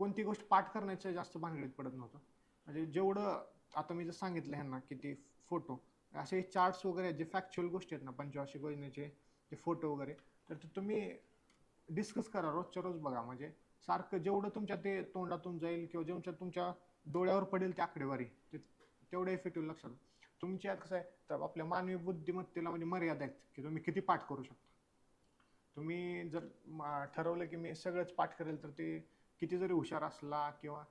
कोणती गोष्ट पाठ करण्याच्या जास्त भानगडीत पडत नव्हतं. म्हणजे जेवढं आता मी जर सांगितलं ह्यांना की ते फोटो असे चार्ट्स वगैरे आहेत जे फॅक्च्युअल गोष्टी आहेत ना पंचवार्षिक योजनेचे जे फोटो वगैरे, तर ते तुम्ही डिस्कस करा रोजच्या रोज बघा. म्हणजे सारखं जेवढं तुमच्या ते तोंडातून जाईल किंवा जेवढं तुमच्या डोळ्यावर पडेल ते आकडेवारी ते तेवढं इफेक्टिव्ह लक्षात. तुमच्या कसं आहे तर आपल्या मानवी बुद्धिमत्तेला म्हणजे मर्यादा आहेत की तुम्ही किती पाठ करू शकता. तुम्ही जर ठरवलं की मी सगळंच पाठ करेल तर ते किती जरी हुशार असला किंवा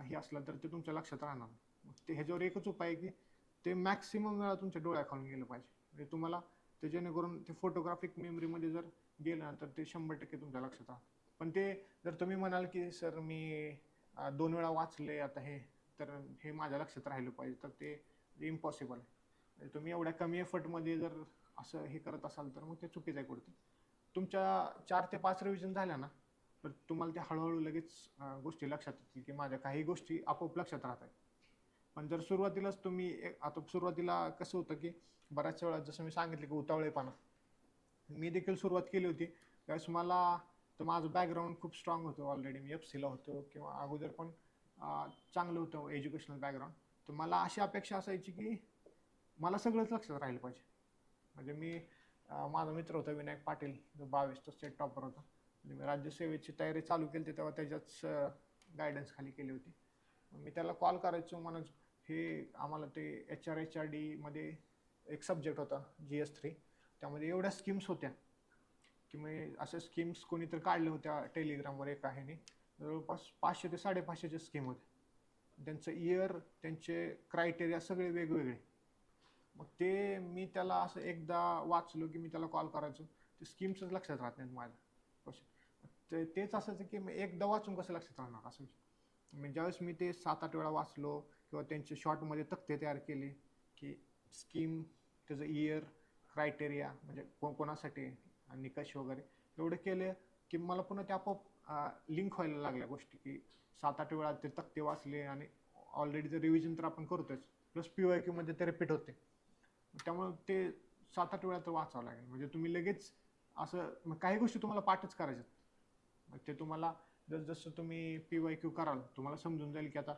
हे असला तर ते तुमच्या लक्षात राहणार. मग ते ह्याच्यावर एकच उपाय आहे की ते मॅक्सिमम वेळा तुमच्या डोळ्याखालून गेलं पाहिजे. म्हणजे तुम्हाला ते जेणेकरून ते फोटोग्राफिक मेमरीमध्ये जर गेलं तर ते 100% तुमच्या लक्षात राहतं. पण ते जर तुम्ही म्हणाल की सर मी 2 वेळा वाचले आता हे, तर हे माझ्या लक्षात राहिलं पाहिजे, तर ते इम्पॉसिबल आहे. म्हणजे तुम्ही एवढ्या कमी एफर्टमध्ये जर असं हे करत असाल तर मग ते चुकीचं आहे कुठं. तुमच्या 4 ते 5 रिव्हिजन झाल्या ना तर तुम्हाला ते हळूहळू लगेच गोष्टी लक्षात येतील की माझ्या काही गोष्टी आपोआप लक्षात राहत आहेत. पण जर सुरुवातीलाच तुम्ही आता सुरुवातीला कसं होतं की बऱ्याच वेळा जसं मी सांगितलं की उतावळेपणा, मी देखील सुरुवात केली होती त्यावेळेस मला तर माझं बॅकग्राऊंड खूप स्ट्रॉंग होतं. ऑलरेडी मी FC ला होतो किंवा अगोदर पण चांगलं होतं एज्युकेशनल बॅकग्राऊंड. तर मला अशी अपेक्षा असायची की मला सगळंच लक्षात राहिलं पाहिजे. म्हणजे मी माझा मित्र होता विनायक पाटील जो 22 स्टेट टॉपर होता. म्हणजे मी राज्यसेवेची तयारी चालू केली होती तेव्हा त्याच्याच गायडन्स खाली केली होती. मी त्याला कॉल करायचो म्हणून हे आम्हाला ते HRD मध्ये एक सब्जेक्ट होता GS3, त्यामध्ये एवढ्या स्कीम्स होत्या की मी अशा स्कीम्स कोणीतरी काढल्या होत्या टेलिग्रामवर एका ह्याने, जवळपास 500 ते 550च्या स्कीम होत्या. त्यांचं इयर त्यांचे क्रायटेरिया सगळे वेगवेगळे. मग ते मी त्याला असं एकदा वाचलो की मी त्याला कॉल करायचो, ते स्कीम्सच लक्षात राहत नाहीत माझ्या क्वेश्चन. तेच असायचं की एकदा वाचून कसं लक्षात राहणार असं. म्हणजे ज्यावेळेस मी ते 7-8 वेळा वाचलो किंवा त्यांचे शॉर्टमध्ये तक्ते तयार केले की स्कीम, त्याचं इयर, क्रायटेरिया म्हणजे कोणासाठी आणि निकष वगैरे एवढे केले की मला पुन्हा ते आपोआप लिंक व्हायला लागल्या गोष्टी की 7-8 वेळा ते तक्ते वाचले आणि ऑलरेडी ते रिव्हिजन तर आपण करतोच, प्लस PYQ मध्ये ते रिपीट होते. त्यामुळे ते 7-8 वेळा तर वाचावं लागेल. म्हणजे तुम्ही लगेच असं काही गोष्टी तुम्हाला पाठच करायच्यात. ते तुम्हाला जसं तुम्ही PYQ कराल तुम्हाला समजून जाईल की आता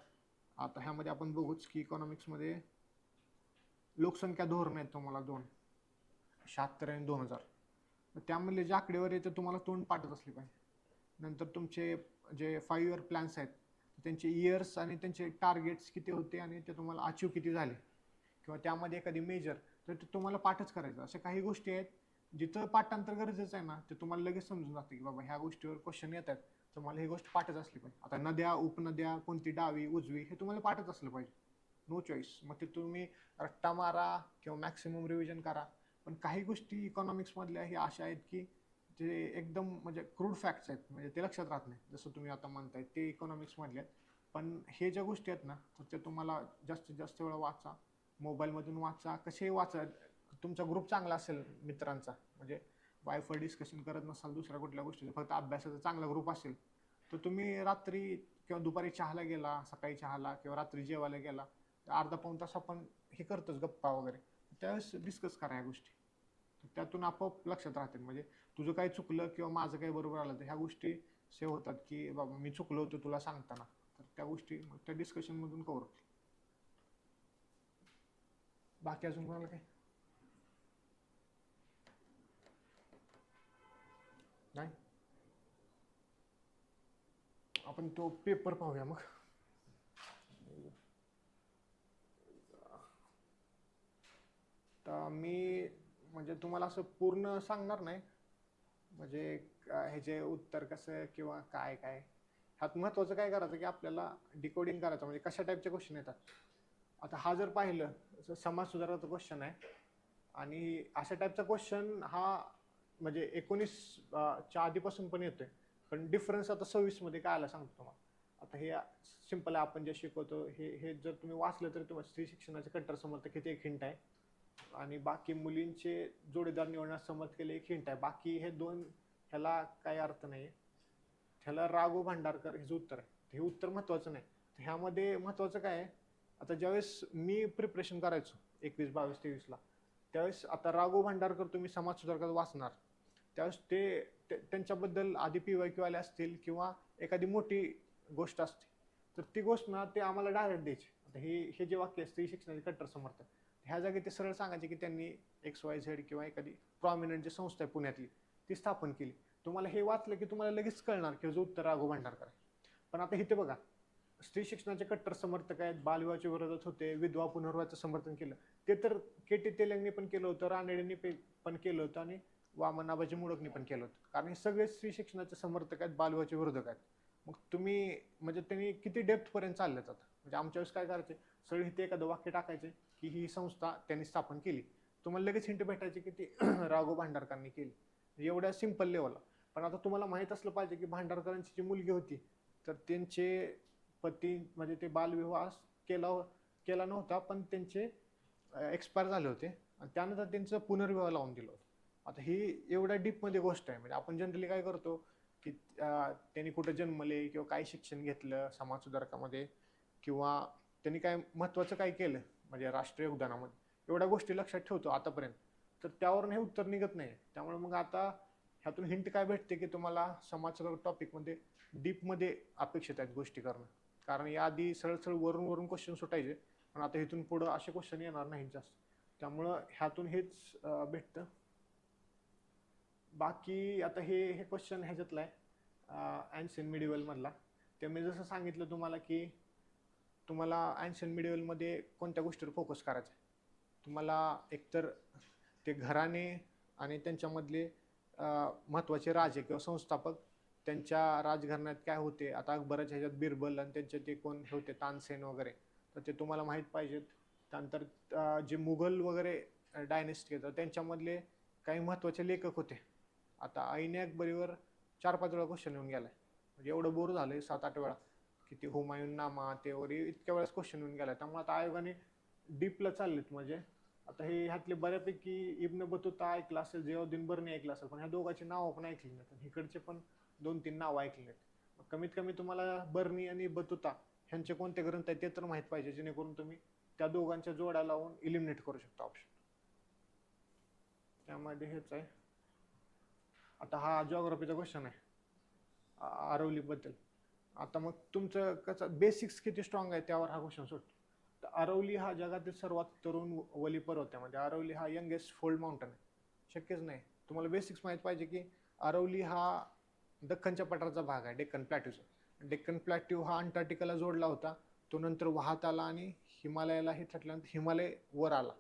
आता ह्यामध्ये आपण बघूच की इकॉनॉमिक्समध्ये लोकसंख्या धोरण आहेत तुम्हाला 2, 76 आणि 2000. त्यामधले जे आकडेवारी ते तुम्हाला तोंड पाठच असले पाहिजे. नंतर तुमचे जे 5 इयर प्लॅन्स आहेत त्यांचे इयर्स आणि त्यांचे टार्गेट्स किती होते आणि ते तुम्हाला अचीव किती झाले किंवा त्यामध्ये एखादी मेजर, तर ते तुम्हाला पाठच करायचं. अशा काही गोष्टी आहेत जिथं पाठांतर गरजेचं आहे ना ते तुम्हाला लगेच समजून जातं की बाबा ह्या गोष्टीवर क्वेश्चन येतात तर मला ही गोष्ट पाठच असली पाहिजे. आता नद्या, उपनद्या, कोणती डावी उजवी हे तुम्हाला पाठच असलं पाहिजे, नो चॉईस. मग ते तुम्ही रट्टा मारा किंवा मॅक्सिमम रिव्हिजन करा. पण काही गोष्टी इकॉनॉमिक्समधल्या ही अशा आहेत की ते एकदम म्हणजे क्रूड फॅक्ट्स आहेत, म्हणजे ते लक्षात राहत नाही. जसं तुम्ही आता म्हणताय ते इकॉनॉमिक्समधले आहेत. पण हे ज्या गोष्टी आहेत ना तर ते तुम्हाला जास्तीत जास्त वेळा वाचा, मोबाईलमधून वाचा, कसेही वाचा. तुमचा ग्रुप चांगला असेल मित्रांचा, म्हणजे वायफाय डिस्कशन करत नसाल दुसऱ्या कुठल्या गोष्टीचा, फक्त अभ्यासाचा चांगला ग्रुप असेल, तर तुम्ही रात्री किंवा दुपारी चहाला गेला, सकाळी चहाला किंवा रात्री जेवायला गेला, अर्धा पाऊण तास आपण हे करतोच गप्पा वगैरे, त्यावेळेस डिस्कस करा या गोष्टी. त्यातून आपोआप लक्षात राहतील. म्हणजे तुझं काय चुकलं किंवा माझं काय बरोबर आलं तर ह्या गोष्टी सेव्ह होतात, की बाबा मी चुकलो होतो तुला सांगताना, तर त्या गोष्टी त्या डिस्कशन मधून कव्हर होतील. बाकी अजून कोणाला काय नाही? आपण तो पेपर पाहूया मग. तर मी म्हणजे तुम्हाला असं पूर्ण सांगणार नाही, म्हणजे ह्याचे उत्तर कसं किंवा काय काय. ह्यात महत्वाचं काय करायचं की आपल्याला डिकोडिंग करायचं, म्हणजे कशा टाईपचे क्वेश्चन येतात. आता हा जर पाहिलं समाज सुधाराचा क्वेश्चन आहे, आणि अशा टाईपचा क्वेश्चन हा म्हणजे 19 च्या आधीपासून पण येतोय, पण डिफरन्स आता 26 मध्ये काय आला सांगतो तुम्हाला. आता हे सिंपल आहे, आपण जे शिकवतो हे जर तुम्ही वाचलं तर तुम्हाला स्त्री शिक्षणाचे कट्टर समर्थक हे एक हिंट आहे, आणि बाकी मुलींचे जोडीदार निवडण्यास समर्थ केले एक हिंट आहे. बाकी हे दोन ह्याला काही अर्थ नाही. ह्याला राघव भांडारकर हे उत्तर आहे, हे उत्तर महत्वाचं नाही. ह्यामध्ये महत्वाचं काय आहे, आता ज्यावेळेस मी प्रिपरेशन करायचो 21, 22, 23 ला, त्यावेळेस आता राघव भांडारकर तुम्ही समाज सुधारकर वाचणार, त्यावेळेस त्यांच्याबद्दल आधी PYQ आले असतील किंवा एखादी मोठी गोष्ट असते, तर ती गोष्ट ना ते आम्हाला डायरेक्ट द्यायची. आता हे जे वाक्य स्त्री शिक्षणाचे कट्टर समर्थक, ह्या जागी ते सरळ सांगायचे की त्यांनी XYZ किंवा एखादी प्रॉमिनंट जी संस्था आहे पुण्यातली ती स्थापन केली. तुम्हाला हे वाचलं की तुम्हाला लगेच कळणार की जो उत्तर राघव भांडारकर आहे. पण आता इथे बघा, स्त्री शिक्षणाचे कट्टर समर्थक आहेत, बालविवाहाच्या विरोधात होते, विधवा पुनर्विवाहाचं समर्थन केलं, ते तर KT तेलंगने पण केलं होतं, रानडेंनी पण केलं होतं, आणि वामन आबाजी मुडकनी पण केलं होतं. कारण हे सगळे स्त्री शिक्षणाचे समर्थक आहेत, बालविवाहाचे विरोधक आहेत. मग तुम्ही म्हणजे त्यांनी किती डेप्थ पर्यंत चालले जातात. म्हणजे आमच्या वेळेस काय करायचे, सगळे इथे एखादं वाक्य टाकायचे की ही संस्था त्यांनी स्थापन केली, तुम्हाला लगेच हिंट भेटायची की ती राघव भांडारकरांनी केली, एवढ्या सिंपल लेवलला. पण आता तुम्हाला माहित असलं पाहिजे की भांडारकरांची जी मुलगी होती, तर त्यांचे पती म्हणजे ते बालविवाह केला नव्हता, पण त्यांचे एक्सपायर झाले होते, आणि त्यानंतर त्यांचं पुनर्विवाह लावून दिलं होतं. आता ही एवढ्या डीपमध्ये गोष्ट आहे. म्हणजे आपण जनरली काय करतो की त्यांनी कुठं जन्मले किंवा काय शिक्षण घेतलं समाज सुधारकामध्ये, किंवा त्यांनी काय महत्वाचं काय केलं म्हणजे राष्ट्रीय योगदानामध्ये, एवढ्या गोष्टी लक्षात ठेवतो आतापर्यंत, तर त्यावरून हे उत्तर निघत नाही. त्यामुळे मग आता ह्यातून हिंट काय भेटते की तुम्हाला समाज टॉपिकमध्ये डीपमध्ये अपेक्षित आहेत गोष्टी करणं, कारण याआधी सरळ सरळ वरून वरून क्वेश्चन सुटायचे, पण आता इथून पुढं असे क्वेश्चन येणार नाहीत जास्त. त्यामुळं ह्यातून हेच भेटतं. बाकी आता हे क्वेश्चन ह्याच्यातलं आहे अँशियंट मिडिवल मधला. ते मी जसं सांगितलं तुम्हाला की तुम्हाला अँशियंट मिडिवल मध्ये कोणत्या गोष्टीवर फोकस करायचा आहे. तुम्हाला एकतर ते घराणे आणि त्यांच्यामधले महत्वाचे राजे किंवा संस्थापक, त्यांच्या राजघराण्यात काय होते. आता अकबराच्या ह्याच्यात बिरबल आणि त्यांचे ते कोण होते तानसेन वगैरे, तर ते तुम्हाला माहीत पाहिजेत. त्यानंतर जे मुघल वगैरे डायनेस्टी तर त्यांच्यामधले काही महत्वाचे लेखक होते. आता ऐने अकबरीवर 4-5 वेळा क्वेश्चन येऊन गेलाय, म्हणजे एवढं बोर झालंय 7-8 वेळा की ते हुमायून नामा ते वगैरे इतक्या वेळेस क्वेश्चन येऊन गेलाय. त्यामुळे आता आयोगाने डीपला चाललेत. म्हणजे आता हे ह्यातले बऱ्यापैकी इब्न बतुता ऐकला असेल, जियाउद्दीन बर्नी ऐकला असेल, पण ह्या दोघांची नावं पण ऐकली नाहीत, इकडचे पण 2-3 नावं ऐकली नाहीत. कमीत कमी तुम्हाला बर्नी आणि बतुता ह्यांचे कोणते ग्रंथ आहेत ते तर माहित पाहिजे, जेणेकरून तुम्ही त्या दोघांच्या जोड्या लावून इलिमिनेट करू शकता ऑप्शन. त्यामध्ये हेच आहे. आता हा जिओग्राफीचा क्वेश्चन आहे आरवली बद्दल. आता मग तुमचं कसं बेसिक्स किती स्ट्रॉंग आहे त्यावर हा क्वेश्चन सुटतो. तर आरवली हा जगातील सर्वात तरुण वली पर्वत आहे. म्हणजे आरवली हा यंगेस्ट फोल्ड माउंटन आहे. शक्यच नाही. तुम्हाला बेसिक्स माहित पाहिजे की आरवली हा दख्खनच्या पठाराचा भाग आहे, डेक्कन प्लॅट्यूचा. डेक्कन प्लॅट्यू हा अंटार्क्टिकाला जोडला होता, तो नंतर वाहत आला आणि हिमालयाला हे थटल्यानंतर हिमालय वर आला,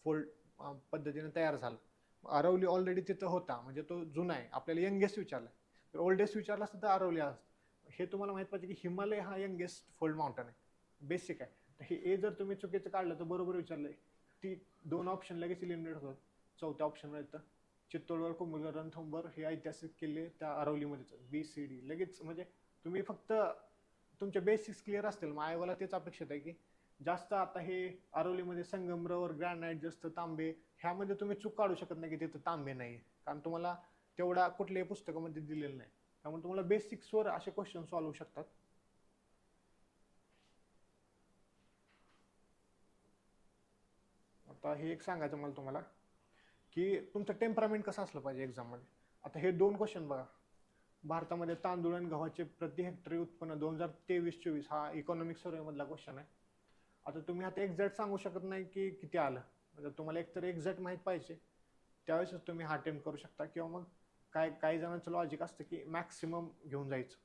फोल्ड पद्धतीने तयार झाला. आरवली ऑलरेडी तिथं होता, म्हणजे तो जुना आहे. आपल्याला यंगेस्ट विचारला, तर ओल्डेस्ट विचारला असतं तर आरवली असतं. हे तुम्हाला माहित पाहिजे की हिमालय हा यंगेस्ट फोल्ड माउंटन आहे, बेसिक आहे. तर हे ए जर तुम्ही चुकीचं काढलं तर बरोबर विचारलंय, ती 2 ऑप्शन लगेच इलिमिनेट होतात. चौथ्या ऑप्शन येतं चित्तोडगड, कुंभलगड, रणथंबोर हे ऐतिहासिक किल्ले त्या आरवलीमध्येच BCD लगेच. म्हणजे तुम्ही फक्त तुमचे बेसिक्स क्लिअर असतील, मग आयोगाला तेच अपेक्षित आहे की जास्त आता हे आरोलीमध्ये संगमरवर, ग्रॅनाइट, जास्त तांबे, ह्यामध्ये तुम्ही चूक काढू शकत नाही की तिथं तांबे नाही, कारण तुम्हाला तेवढा कुठल्याही पुस्तकामध्ये दिलेलं नाही. त्यामुळे तुम्हाला बेसिक्सवर असे क्वेश्चन सॉल्व्ह होऊ शकतात. आता हे एक सांगायचं मला तुम्हाला की तुमचं टेम्परामेंट कसं असलं पाहिजे एक्झाममध्ये. आता हे 2 क्वेश्चन बघा. भारतामध्ये तांदूळ आणि गव्हाचे प्रति हेक्टरी उत्पन्न 2023-24 हा इकॉनॉमिक सर्वे मधला क्वेश्चन आहे. आता तुम्ही आता एक्झॅक्ट सांगू शकत नाही की किती आलं, म्हणजे तुम्हाला एकतर एक्झॅक्ट माहीत पाहिजे, त्यावेळेसच तुम्ही हा अटेम्प्ट करू शकता. किंवा मग काही जणांचं लॉजिक असतं की मॅक्सिमम घेऊन जायचं.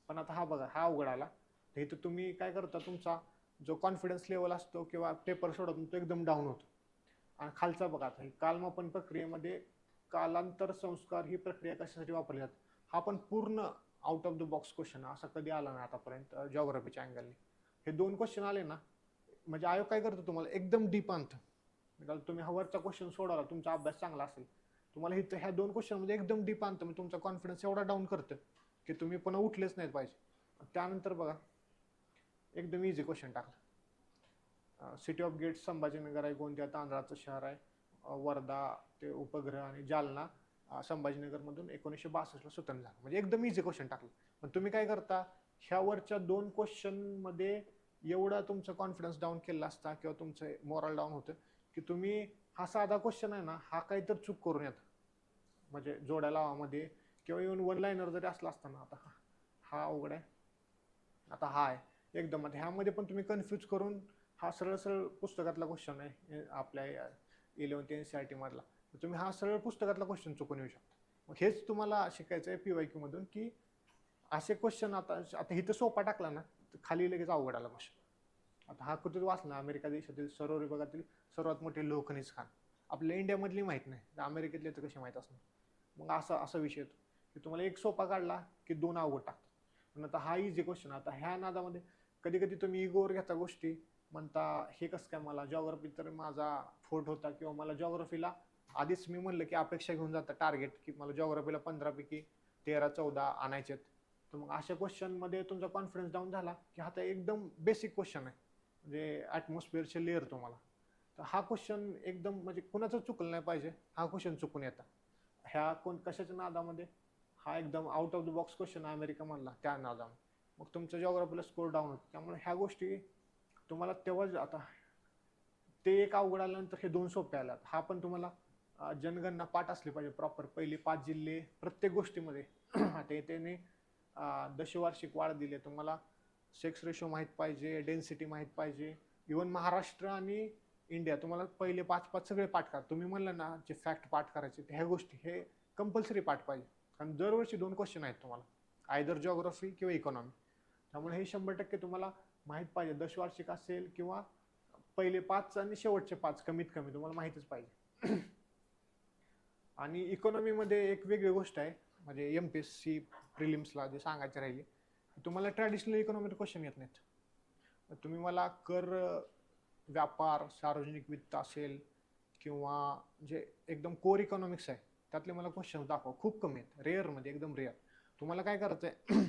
पण आता हा बघा, हा अवघड आला. तर इथं तुम्ही काय करता, तुमचा जो कॉन्फिडन्स लेवल असतो किंवा पेपर सोडवतो तो एकदम डाऊन होतो. आणि खालचा बघा, आता ही कालमापन प्रक्रियेमध्ये कालांतर संस्कार ही प्रक्रिया कशासाठी वापरली जाते, हा पण पूर्ण out of the box question, असा कधी आला नाही आतापर्यंत जिओग्राफीच्या अँगलने. हे 2 क्वेश्चन आले ना, म्हणजे आयोग काय करतो, तुम्हाला एकदम डीप आणतं. म्हणजे तुम्ही हा वरचा क्वेश्चन सोडवला, तुमचा अभ्यास चांगला असेल, तुम्हाला इथं ह्या 2 क्वेश्चन मध्ये एकदम डीप आणतं, म्हणजे तुमचा कॉन्फिडन्स एवढा डाऊन करतं की तुम्ही पुन्हा उठलेच नाहीत पाहिजे. त्यानंतर बघा, एकदम इझी क्वेश्चन टाकला. सिटी ऑफ गेट्स संभाजीनगर आहे, कोणत्या तांदळाचं शहर आहे, वर्धा ते उपग्रह आणि जालना संभाजीनगरमधून 1962ला स्वतंत्र झालं. म्हणजे एकदम इझी क्वेश्चन टाकलं. पण तुम्ही काय करता, ह्यावरच्या 2 क्वेश्चनमध्ये एवढा तुमचा कॉन्फिडन्स डाऊन केला असता किंवा तुमचं मोरल डाऊन होतं की तुम्ही हा साधा क्वेश्चन आहे ना, हा काहीतरी चूक करून येतं, म्हणजे जोड्या लावामध्ये किंवा इव्हन वन लाईनर जरी असला असताना. आता हा अवघड आहे. आता हा आहे एकदम, आता ह्यामध्ये पण तुम्ही कन्फ्यूज करून, हा सरळ सरळ पुस्तकातला क्वेश्चन आहे आपल्या 11th NCERT मधला, तुम्ही हा सरळ पुस्तकातला क्वेश्चन चुकून येऊ शकता. मग हेच तुम्हाला शिकायचं आहे PYQ मधून की असे क्वेश्चन, आता इथं सोपा टाकला ना, तर खाली लगेच अवघड आला क्वेश्चन. आता हा कुठे वाचला, अमेरिका देशातील सर्व विभागातील सर्वात मोठे लोह खनिज खाण, आपल्या इंडियामधली माहित नाही, तर अमेरिकेतले तर कसे माहित असणार. मग असा विषय येतो की तुम्हाला एक सोपा काढला की 2 अवघड टाकतात. पण आता हा इझी क्वेश्चन. आता ह्या नादामध्ये कधी कधी तुम्ही इगोवर घेता गोष्टी, म्हणता हे कसं काय, मला जॉग्राफी तर माझा फोर्ट होता, किंवा मला जॉग्राफीला आधीच मी म्हणलं की अपेक्षा घेऊन जाता टार्गेट की मला जॉग्राफीला 15 पैकी 13-14 आणायचेत. तर मग अशा क्वेश्चनमध्ये तुमचा कॉन्फिडन्स डाऊन झाला की हा तर एकदम बेसिक क्वेश्चन आहे, म्हणजे ॲटमॉस्फिअरचे लेअर तुम्हाला. तर हा क्वेश्चन एकदम म्हणजे कुणाचं चुकलं नाही पाहिजे, हा क्वेश्चन चुकून येतात ह्या कशाच्या नादामध्ये. हा एकदम out of the box question आहे अमेरिकामधला, त्या नादामध्ये मग तुमच्या जॉग्राफीला स्कोर डाऊन होतो. त्यामुळे ह्या गोष्टी तुम्हाला तेव्हाच, आता ते एक अवघड आल्यानंतर हे 2 सोपे आल्यात. हा पण तुम्हाला जनगणना पाठ असली पाहिजे प्रॉपर, पहिली 5 जिल्हे प्रत्येक गोष्टीमध्ये. आता त्याने दशवार्षिक वाढ दिली, तुम्हाला सेक्स रेशो माहीत पाहिजे, डेन्सिटी माहीत पाहिजे, इव्हन महाराष्ट्र आणि इंडिया तुम्हाला पहिले 5-5 सगळे पाठ करा. तुम्ही म्हणलं ना जे फॅक्ट पाठ करायचे, ह्या गोष्टी हे कंपल्सरी पाठ पाहिजे, कारण दरवर्षी 2 क्वेश्चन आहेत तुम्हाला, आयदर जॉग्राफी किंवा इकॉनॉमी. त्यामुळे हे 100% तुम्हाला माहीत पाहिजे, दशवार्षिक असेल किंवा पहिले 5 आणि शेवटचे 5 कमीत कमी तुम्हाला माहीतच पाहिजे. आणि इकॉनॉमीमध्ये एक वेगळी गोष्ट आहे, म्हणजे MPSC प्रिलिम्सला जे सांगायचे राहिले, तुम्हाला ट्रॅडिशनल इकॉनॉमीचे क्वेश्चन येत नाहीत. तुम्ही मला कर, व्यापार, सार्वजनिक वित्त असेल किंवा जे एकदम कोर इकॉनॉमिक्स आहे त्यातले मला क्वेश्चन दाखवा, खूप कमी आहेत, रेअरमध्ये एकदम रेअर. तुम्हाला काय करायचं आहे,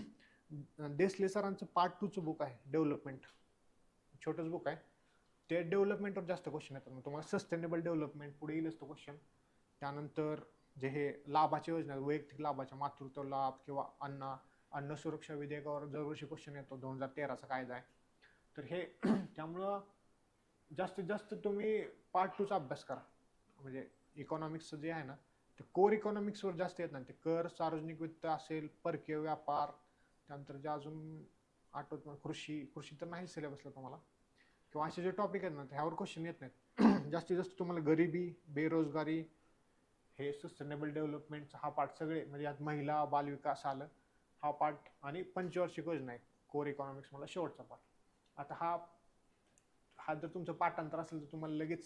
देसले सरांचं पार्ट 2चं बुक आहे डेव्हलपमेंट, छोटंच बुक आहे, ते डेव्हलपमेंटवर जास्त क्वेश्चन येतात. मग तुम्हाला सस्टेनेबल डेव्हलपमेंट पुढे येईलच तो क्वेश्चन. त्यानंतर जे हे लाभाच्या योजना, वैयक्तिक लाभाच्या, मातृत्व लाभ किंवा अन्न सुरक्षा विधेयकावर दरवर्षी क्वेश्चन येतो, 2013चा कायदा आहे. तर हे त्यामुळं जास्तीत जास्त तुम्ही पार्ट 2चा अभ्यास करा. म्हणजे इकॉनॉमिक्सचं जे आहे ना, ते कोर इकॉनॉमिक्सवर जास्त येत नाही, ते कर, सार्वजनिक वित्त असेल, परकीय व्यापार, त्यानंतर जे अजून आठवत, कृषी तर नाही सिलेबसला तुम्हाला, किंवा असे जे टॉपिक आहेत ना ह्यावर क्वेश्चन येत नाहीत. जास्तीत जास्त तुम्हाला गरिबी, बेरोजगारी, हे सस्टेनेबल डेव्हलपमेंटचा हा पार्ट सगळे, म्हणजे यात महिला बालविकास आलं, हा पार्ट, आणि पंचवार्षिक योजना आहे कोर इकॉनॉमिक्स मला शेवटचा पार्ट. आता हा जर तुमचं पाठांतर असेल तर तुम्हाला लगेच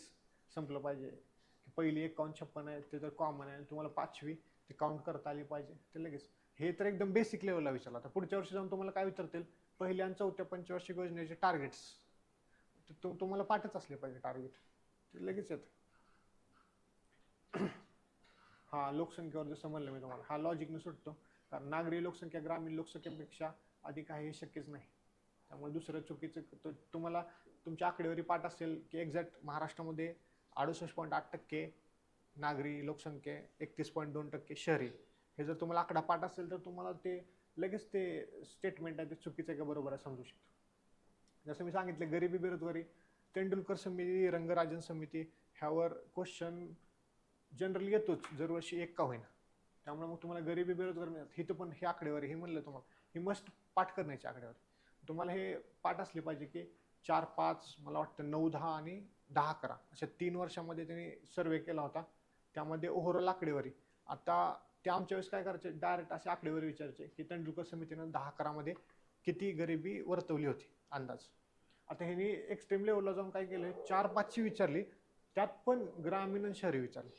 संपलं पाहिजे की पहिली 51-56 आहे ते तर कॉमन आहे, तुम्हाला 5वी ते काउंट करता आली पाहिजे, ते लगेच. हे तर एकदम बेसिक लेवलला विचारलं. आता पुढच्या वर्षी जाऊन तुम्हाला काय विचारतील, पहिल्या आणि 4थ्या पंचवार्षिक योजनेचे टार्गेट्स, तुम्हाला पाठच असले पाहिजे टार्गेट, ते लगेच येतं. हा लोकसंख्येवर जसं म्हणलं मी तुम्हाला, हा लॉजिकने सुटतो, कारण नागरी लोकसंख्या ग्रामीण लोकसंख्येपेक्षा अधिक आहे हे शक्यच नाही. त्यामुळे दुसरं चुकीचं तुम्हाला तुमची आकडेवारी पाठ असेल की एक्झॅक्ट महाराष्ट्रामध्ये 68.8% नागरी लोकसंख्या, 31.2% शहरी. हे जर तुम्हाला आकडा पाठ असेल तर तुम्हाला ते लगेच ते स्टेटमेंट आहे ते चुकीचं आहे का बरोबर आहे समजू शकतो. जसं मी सांगितलं गरिबी बेरोजगारी, तेंडुलकर समिती, रंगराजन समिती ह्यावर क्वेश्चन जनरली येतोच दरवर्षी एक का होईना. त्यामुळे मग तुम्हाला गरिबी बेरोजगार मिळतात. इथं पण हे आकडेवारी हे म्हणलं तुम्हाला ही मस्ट पाठ करण्याची आकडेवारी. तुम्हाला हे पाठ असले पाहिजे की 4, 5 मला वाटतं 9, 10 आणि 10, 11 अशा 3 वर्षामध्ये त्यांनी सर्वे केला होता. त्यामध्ये ओव्हरऑल आकडेवारी आता ते आमच्या वेळेस काय करायचे डायरेक्ट असे आकडेवारी विचारायचे की तेंडुलकर समितीनं 10, 11 मध्ये किती गरिबी वर्तवली होती अंदाज. आता ह्यांनी एक्स्ट्रीम लेवलला जाऊन काय केलं 4, 5 ची विचारली, त्यात पण ग्रामीण आणि शहरी विचारली.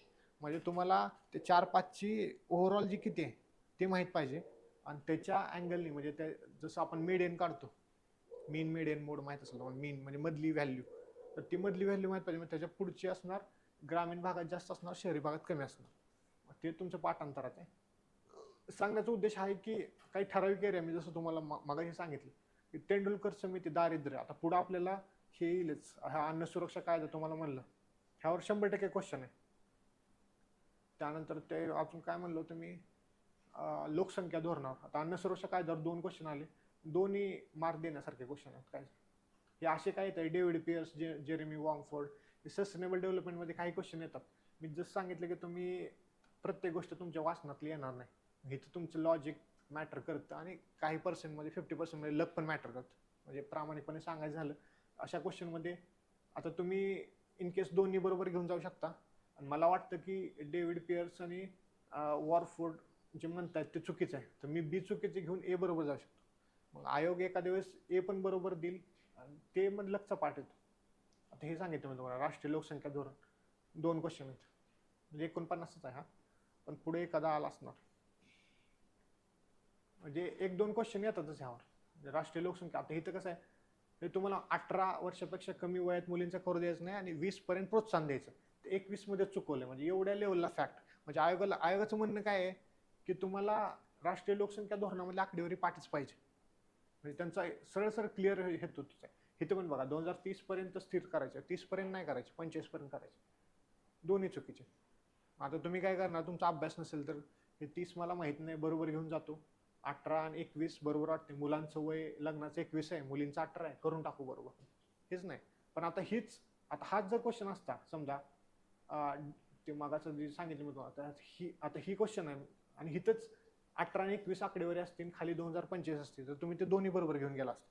म्हणजे तुम्हाला ते 4, 5 ची ओव्हरऑल जी किती आहे ते माहीत पाहिजे आणि त्याच्या अँगलनी म्हणजे त्या जसं आपण मीडियन काढतो, मीन मीडियन मोड माहीत असेल तुम्हाला, मीन म्हणजे मधली व्हॅल्यू, तर ती मधली व्हॅल्यू माहीत पाहिजे. मग त्याच्या पुढची असणार ग्रामीण भागात जास्त असणार, शहरी भागात कमी असणार. ते तुमचं पाठांतरात आहे. सांगण्याचा उद्देश आहे की काही ठराविक एरिया मी जसं तुम्हाला मगाशी सांगितलं की तेंडुलकर समिती दारिद्र्य, आता पुढे आपल्याला हे येईलच, हा अन्न सुरक्षा कायदा तुम्हाला म्हणलं ह्यावर 100% क्वेश्चन आहे. त्यानंतर ते अजून काय म्हणलं होतं मी, लोकसंख्या धोरणावर. आता अन्न सुरक्षा कायद्यावर 2 क्वेश्चन आले, दोन्ही मार्क देण्यासारखे क्वेश्चन आहेत. काय हे असे काय येतात डेव्हिड पियर्स, जेरेमी वॉंगफोर्ड, हे सस्टेनेबल डेव्हलपमेंटमध्ये काही क्वेश्चन येतात. मी जसं सांगितलं की तुम्ही प्रत्येक गोष्ट तुमच्या वाचनातली येणार नाही, इथं तुमचं लॉजिक मॅटर करतं आणि काही पर्सेंटमध्ये 50% लक पण मॅटर करतं. म्हणजे प्रामाणिकपणे सांगायचं झालं अशा क्वेश्चनमध्ये आता तुम्ही इन केस दोन्ही बरोबर घेऊन जाऊ शकता. आणि मला वाटतं की डेव्हिड पियर्स आणि वॉरफोर्ड जे म्हणतात ते चुकीचं आहे, तर मी बी चुकीचे घेऊन ए बरोबर जाऊ शकतो. मग आयोग एखाद्या वेळेस ए पण बरोबर देईल आणि ते मग लकचा पाठ येतो. आता हे सांगितलं मी तुम्हाला राष्ट्रीय लोकसंख्या धोरण 2 क्वेश्चन आहेत, म्हणजे 49च आहे हा, पण पुढे एखादा आला असणार. म्हणजे 1-2 क्वेश्चन येतातच ह्यावर. राष्ट्रीय लोकसंख्या आता इथं कसं आहे, हे तुम्हाला 18 वर्षापेक्षा कमी वयात मुलींचा करू द्यायचं नाही आणि 20 पर्यंत प्रोत्साहन द्यायचं. ते 21 मध्ये चुकवलं, म्हणजे एवढ्या लेवलला फॅक्ट. म्हणजे आयोगाचं म्हणणं काय आहे की तुम्हाला राष्ट्रीय लोकसंख्या धोरणामधली आकडेवारी पाठच पाहिजे. म्हणजे त्यांचा सरळ सरळ क्लिअर हेतूच आहे. इथं पण बघा 2030 पर्यंत स्थिर करायचं, 30 पर्यंत नाही करायचे, 45 पर्यंत करायचे, दोन्ही चुकीचे. आता तुम्ही काय करणार, तुमचा अभ्यास नसेल तर हे 30 मला माहित नाही बरोबर घेऊन जातो, 18 आणि 21 बरोबर वाटते, मुलांचं वय लग्नाचं 21 आहे, मुलींचं 18 आहे, करून टाकू बरोबर, हेच नाही. पण आता हाच जर क्वेश्चन असता समजा, ते मागाचं जे सांगितलं मी तुम्हाला, आता ही क्वेश्चन आहे आणि हिथंच 18 आणि 21 आकडेवारी असतील, खाली 2025 असतील, तर तुम्ही ते दोन्ही बरोबर घेऊन गेला असता.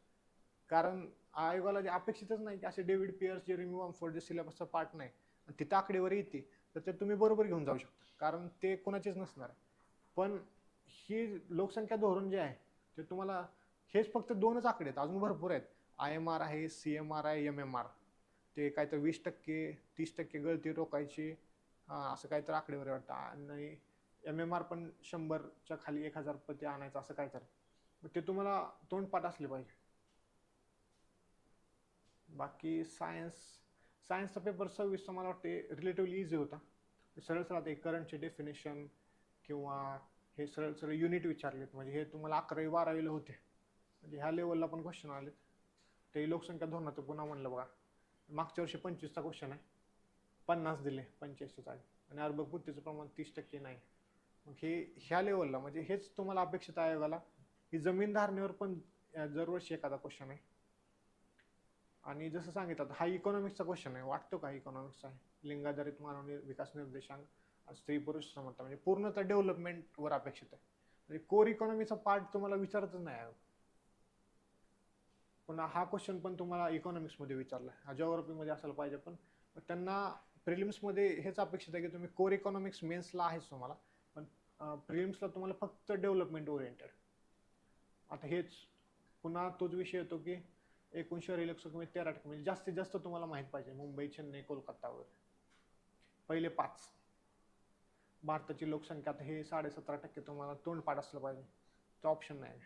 कारण आयोगाला जे अपेक्षितच नाही की असे डेव्हिड पियर्स, जेरेमी वॉंगफोर्ड जे सिलेबसचा पार्ट नाही तिथं आकडेवारी येते तर ते तुम्ही बरोबर घेऊन जाऊ शकता, कारण ते कोणाचेच नसणार. पण ही लोकसंख्या धोरण जे आहे ते तुम्हाला हेच फक्त 2च आकडे आहेत, अजून भरपूर आहेत. IMR आहे, CMR आहे, MMR, ते काय तर 20%, 30% गळती रोखायची, असं काहीतरी आकडेवारी वाटतं. आणि MMR पण 100च्या खाली 1000 पती आणायचं, असं काय तर. ते तुम्हाला तोंडपाठ असले पाहिजे. बाकी सायन्सचा पेपर 26चा मला वाटते रिलेटिव्हली इझी होता. सरळ सरळ ते करंटचे डेफिनेशन किंवा हे सरळ सरळ युनिट विचारलेत, म्हणजे हे तुम्हाला 11वी 12वीला होते, म्हणजे ह्या लेवलला पण क्वेश्चन आलेत. ते लोकसंख्या धोरणाचं पुन्हा म्हणलं बघा, मागच्या वर्षी 25चा क्वेश्चन आहे, 50 दिले 85 आणि अर्भक बुद्धीचं प्रमाण 30% नाही. मग हे ह्या लेवलला म्हणजे हेच तुम्हाला अपेक्षित आहे आयोगाला. ही जमीन धारणेवर पण दरवर्षी एखादा क्वेश्चन आहे. आणि जसं सांगितलं हा इकॉनॉमिक्सचा क्वेश्चन आहे, वाटतो का इकॉनॉमिक्सचा आहे, लिंगाधारित मानव विकास निर्देशांक, स्त्री पुरुष समता, म्हणजे पूर्णतः डेव्हलपमेंटवर अपेक्षित आहे. म्हणजे कोर इकॉनॉमीचा पार्ट तुम्हाला विचारतच नाही आहे. पुन्हा हा क्वेश्चन पण तुम्हाला इकॉनॉमिक्समध्ये विचारला, हा जिओग्राफीमध्ये असायला पाहिजे, पण त्यांना प्रिलिम्समध्ये हेच अपेक्षित आहे की तुम्ही कोर इकॉनॉमिक्स मेन्सला आहेच तुम्हाला, पण प्रिलिम्सला तुम्हाला फक्त डेव्हलपमेंट ओरिएंटेड. आता हेच पुन्हा तोच विषय येतो की एकूण शहरी लोकसंख्येमध्ये 13%, म्हणजे जास्तीत जास्त तुम्हाला माहित पाहिजे मुंबई, चेन्नई, कोलकाता वगैरे, पहिले 5. भारताची लोकसंख्या आता हे 17.5% तुम्हाला तोंडपाठ असलं पाहिजे, तो ऑप्शन नाही.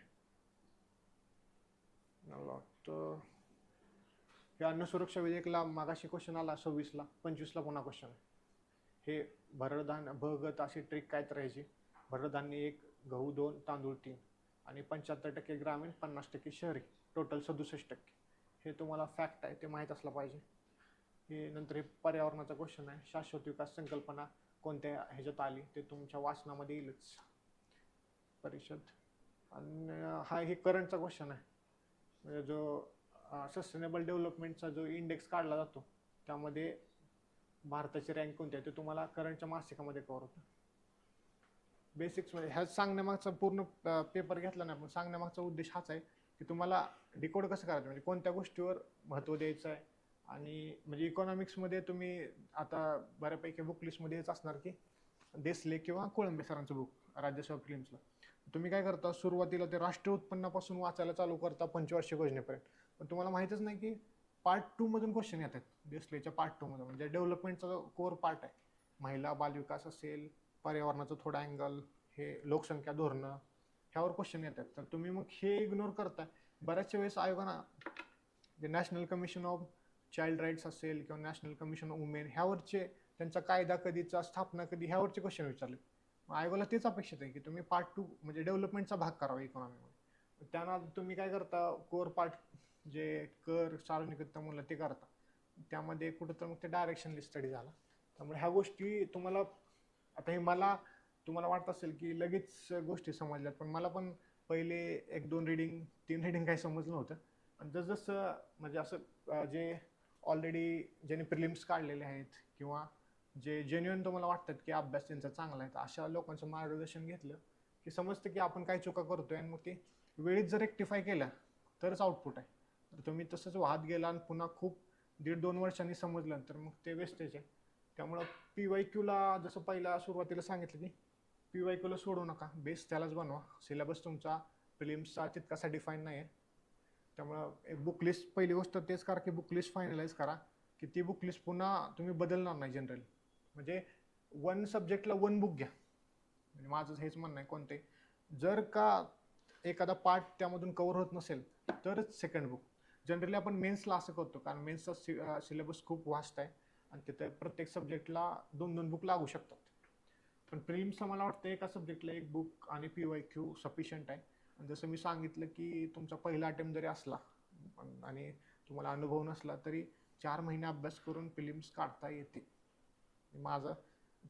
मला वाटतं हे अन्न सुरक्षा विधेयकला मागाशी क्वेश्चन आला 26ला, 25ला पुन्हा क्वेश्चन आहे. हे भरडधान्य भगत अशी ट्रिक काय तर राहायची, भरडधान्य 1, गहू 2, तांदूळ 3 आणि 75% ग्रामीण, 50% शहरी, टोटल 67%. हे तुम्हाला फॅक्ट आहे, ते माहीत असलं पाहिजे. हे नंतर हे पर्यावरणाचा क्वेश्चन आहे. शाश्वत विकास संकल्पना कोणत्या ह्याच्यात आली ते तुमच्या वाचनामध्ये येईलच. परिषद. आणि हा हे करंटचा क्वेश्चन आहे. म्हणजे जो सस्टेनेबल डेव्हलपमेंटचा जो इंडेक्स काढला जातो त्यामध्ये भारताची रँक कोणती आहे ते तुम्हाला करंटच्या मासिकामध्ये कव्हर होतं. बेसिक्स म्हणजे ह्या सांगण्यामागचा पूर्ण पेपर घेतला नाही, पण सांगण्यामागचा उद्देश हाच आहे की तुम्हाला डिकोड कसं करायचं, म्हणजे कोणत्या गोष्टीवर महत्त्व द्यायचं आहे. आणि म्हणजे इकॉनॉमिक्समध्ये तुम्ही आता बऱ्यापैकी बुक लिस्टमध्ये हेच असणार की देसले किंवा कोळंबे सरांचं बुक राज्यसेवा प्रिलिम्सला. तुम्ही काय करता, सुरुवातीला ते राष्ट्रीय उत्पन्नापासून वाचायला चालू करता पंचवार्षिक योजनेपर्यंत, पण तुम्हाला माहीतच नाही की पार्ट 2 मधून क्वेश्चन येतात. देसलेच्या पार्ट 2 मधून म्हणजे डेव्हलपमेंटचा कोर पार्ट आहे. महिला बालविकास असेल, पर्यावरणाचं थोडं अँगल, हे लोकसंख्या धोरणं, ह्यावर क्वेश्चन येतात. तर तुम्ही मग हे इग्नोर करता. बऱ्याचशा वेळेस आयोगानं जे national commission of child rights असेल किंवा नॅशनल कमिशन ऑफ वुमेन, ह्यावरचे त्यांचा कायदा कधीचा, स्थापना कधी, ह्यावरचे क्वेश्चन विचारले. आयोगाला तेच अपेक्षित आहे की तुम्ही पार्ट 2 म्हणजे डेव्हलपमेंटचा भाग करावा इकॉनॉमीमध्ये. त्यांना तुम्ही काय करता, कोर पार्ट जे कर सार्वजनिक उत्पन्न ते करता, त्यामध्ये कुठं तर मग ते डायरेक्शनली स्टडी झाला. त्यामुळे ह्या गोष्टी तुम्हाला आता हे मला तुम्हाला वाटत असेल की लगेच गोष्टी समजल्यात, पण मला पण पहिले 1-2 रीडिंग 3 रीडिंग काही समजलं नव्हतं. आणि जसं म्हणजे असं जे ऑलरेडी ज्यांनी प्रिलिम्स काढलेले आहेत किंवा जे जेन्युइन तुम्हाला वाटतात की अभ्यास त्यांचा चांगला आहे, तर अशा लोकांचं मार्गदर्शन घेतलं की समजतं की आपण काय चुका करतोय, आणि मग ते वेळीच जर रेक्टिफाय केलं तरच आउटपुट आहे. तर तुम्ही तसंच वाहत गेला आणि पुन्हा खूप 1.5-2 वर्षांनी समजलं तर मग ते वेस्टेज आहे. त्यामुळं PYQला जसं पहिला सुरुवातीला सांगितलं की PYQला सोडू नका, बेस त्यालाच बनवा. सिलेबस तुमचा प्रिलिम्सचा तितकासा डिफाईन नाही आहे. त्यामुळं एक बुक लिस्ट, पहिली गोष्ट तेच करा की बुक लिस्ट फायनलाइज करा की ती बुक लिस्ट पुन्हा तुम्ही बदलणार नाही जनरली. म्हणजे 1 सब्जेक्टला 1 बुक घ्या. म्हणजे माझं हेच म्हणणं आहे. कोणते जर का एखादा पार्ट त्यामधून कव्हर होत नसेल तरच सेकंड बुक. जनरली आपण मेन्सला असं करतो, कारण मेन्सचा सिलेबस खूप वास्ट आहे आणि तिथे प्रत्येक सब्जेक्टला 2-2 बुक लागू शकतात. पण प्रिलिम्सला मला वाटतं एका सब्जेक्टला 1 बुक आणि PYQ सफिशियंट आहे. आणि जसं मी सांगितलं की तुमचा पहिला अटेम्प्ट जरी असला आणि तुम्हाला अनुभव नसला तरी 4 महिने अभ्यास करून प्रिलिम्स काढता येते. माझं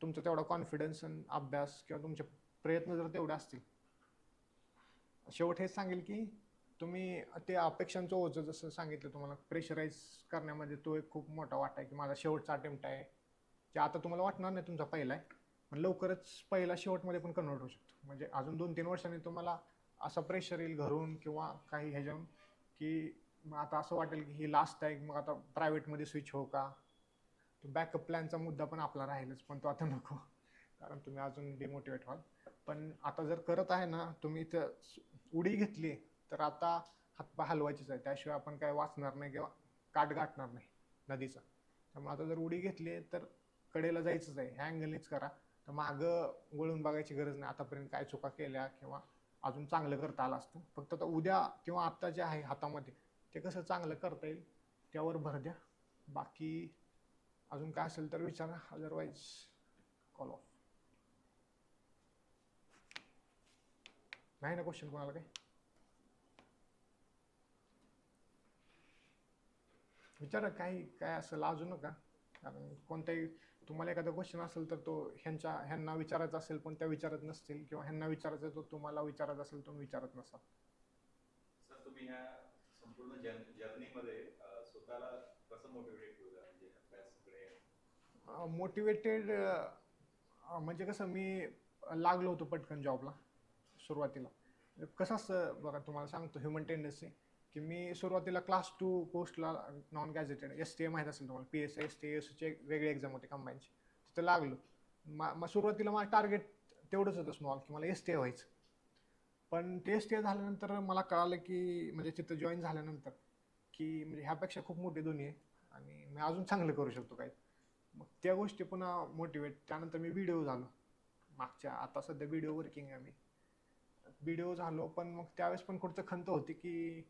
तुमचा तेवढा कॉन्फिडन्स आणि अभ्यास किंवा तुमचे प्रयत्न जर तेवढे असतील, शेवट हेच सांगेल की तुम्ही ते अपेक्षांचं ओझं जसं सांगितलं तुम्हाला प्रेशराईज करण्यामध्ये तो एक खूप मोठा वाटा आहे की माझा शेवटचा अटेम्प्ट आहे, की आता तुम्हाला वाटणार नाही तुमचा पहिला आहे, पण लवकरच पहिला शेवटमध्ये पण कन्वर्ट होऊ शकतो. म्हणजे अजून 2-3 वर्षांनी तुम्हाला असा प्रेशर येईल घरून किंवा काही ह्याच्यावरून की मग आता असं वाटेल की ही लास्ट आहे, मग आता प्रायव्हेटमध्ये स्विच हो का. तो बॅकअप प्लॅनचा मुद्दा पण आपला राहीलच, पण तो आता नको, कारण तुम्ही अजून डिमोटिवेट व्हाल. पण आता जर करत आहे ना तुम्ही, तर उडी घेतली तर आता हातपाय हलवायचीच आहे, त्याशिवाय आपण काय वाचणार नाही किंवा काठ गाठणार नाही नदीचा. त्यामुळे आता जर उडी घेतली तर कडेला जायचंच आहे, ह्या अँगलनेच करा. तर मागं वळून बघायची गरज नाही, आतापर्यंत काय चुका केल्या किंवा अजून चांगलं करता आलं असतं. फक्त आता उद्या किंवा आत्ता जे आहे हातामध्ये ते कसं चांगलं करता येईल त्यावर भर द्या. बाकी अजून काय असेल तर विचारा, अदरवाईज कॉल ऑफ. नाही ना क्वेश्चन कोणाला काही विचारा, काही काय असेल लाजू नका. कारण कोणताही तुम्हाला एखादा क्वेश्चन असेल तर तो ह्यांना विचारायचा असेल पण त्या विचारत नसतील, किंवा ह्यांना विचारायचं तो तुम्हाला विचारायचा असेल तुम्ही विचारत नसाल. सर तुम्ही ह्या संपूर्ण जर्नीमध्ये स्वतःला कसं मोटिवेट ठेवलं, म्हणजे अभ्यासाकडे? मोटिवेटेड म्हणजे कसं, मी लागलो होतो पटकन जॉबला सुरुवातीला. कसं असतं बघा, तुम्हाला सांगतो ह्युमन टेंडन्सी की मी सुरुवातीला क्लास 2 पोस्टला नॉन गॅझेटेड STA माहीत असेल तुम्हाला, PSI STA चे वेगळी एक्झाम होते कंबाईनची, तिथं लागलो. सुरुवातीला माझं टार्गेट तेवढंच होतं स्मॉल की मला STA व्हायचं. पण ते STA झाल्यानंतर मला कळालं की म्हणजे तिथं जॉईन झाल्यानंतर की म्हणजे ह्यापेक्षा खूप मोठी दुनिया आहे आणि मी अजून चांगलं करू शकतो काय. मग त्या गोष्टी पुन्हा मोटिवेट. त्यानंतर मी व्हिडिओ झालो मागच्या, आता सध्या व्हिडिओ वर्किंग आहे मी. व्हिडिओ झालो, पण मग त्यावेळेस पण कुठचं खंत होती की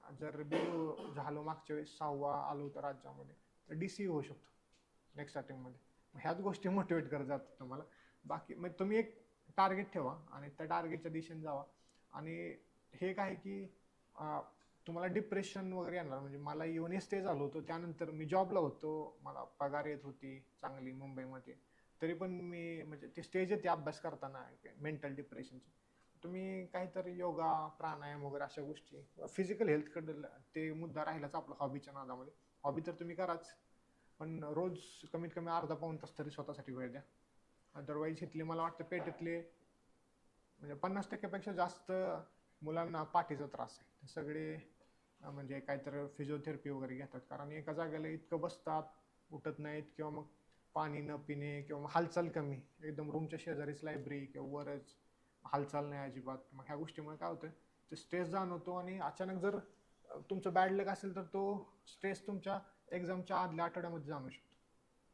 जर व्हिडिओ झालो मागच्या वेळेस 6वा आलो होतं राज्यामध्ये तर DC होऊ शकतो नेक्स्ट अटेम्प्टमध्ये. ह्याच गोष्टी मोटिवेट करत जातात तुम्हाला. बाकी मग तुम्ही एक टार्गेट ठेवा आणि त्या टार्गेटच्या दिशेने जावा. आणि हे काय की तुम्हाला डिप्रेशन वगैरे येणार. म्हणजे मला इव्हन ते झालं होतं, त्यानंतर मी जॉबला होतो, मला पगार येत होती चांगली मुंबईमध्ये, तरी पण मी म्हणजे ते स्टेज येते अभ्यास करताना मेंटल डिप्रेशनची. तुम्ही काहीतरी योगा, प्राणायाम वगैरे अशा गोष्टी, फिजिकल हेल्थकडे ते मुद्दा राहिलाच आपला हॉबीच्या नादामध्ये. हॉबी तर तुम्ही कराच, पण रोज कमीत कमी अर्धा पाऊण तास तरी स्वतःसाठी वेळ द्या. अदरवाईज इथले मला वाटतं पेठेतले म्हणजे 50% जास्त मुलांना पाठीचा त्रास आहे. ते सगळे म्हणजे काहीतरी फिजिओथेरपी वगैरे घेतात, कारण एका जागेला इतकं बसतात, उठत नाहीत, किंवा मग पाणी न पिणे, किंवा मग हालचाल कमी, एकदम रूमच्या शेजारीच लायब्ररी किंवा वरच हालचाल नाही अजिबात. मग ह्या गोष्टीमुळे काय होतं, ते स्ट्रेस जाणवतो, आणि अचानक जर तुमचं बॅड लक असेल तर तो स्ट्रेस तुमच्या एक्झामच्या आदल्या आठवड्यामध्ये जाणू शकतो.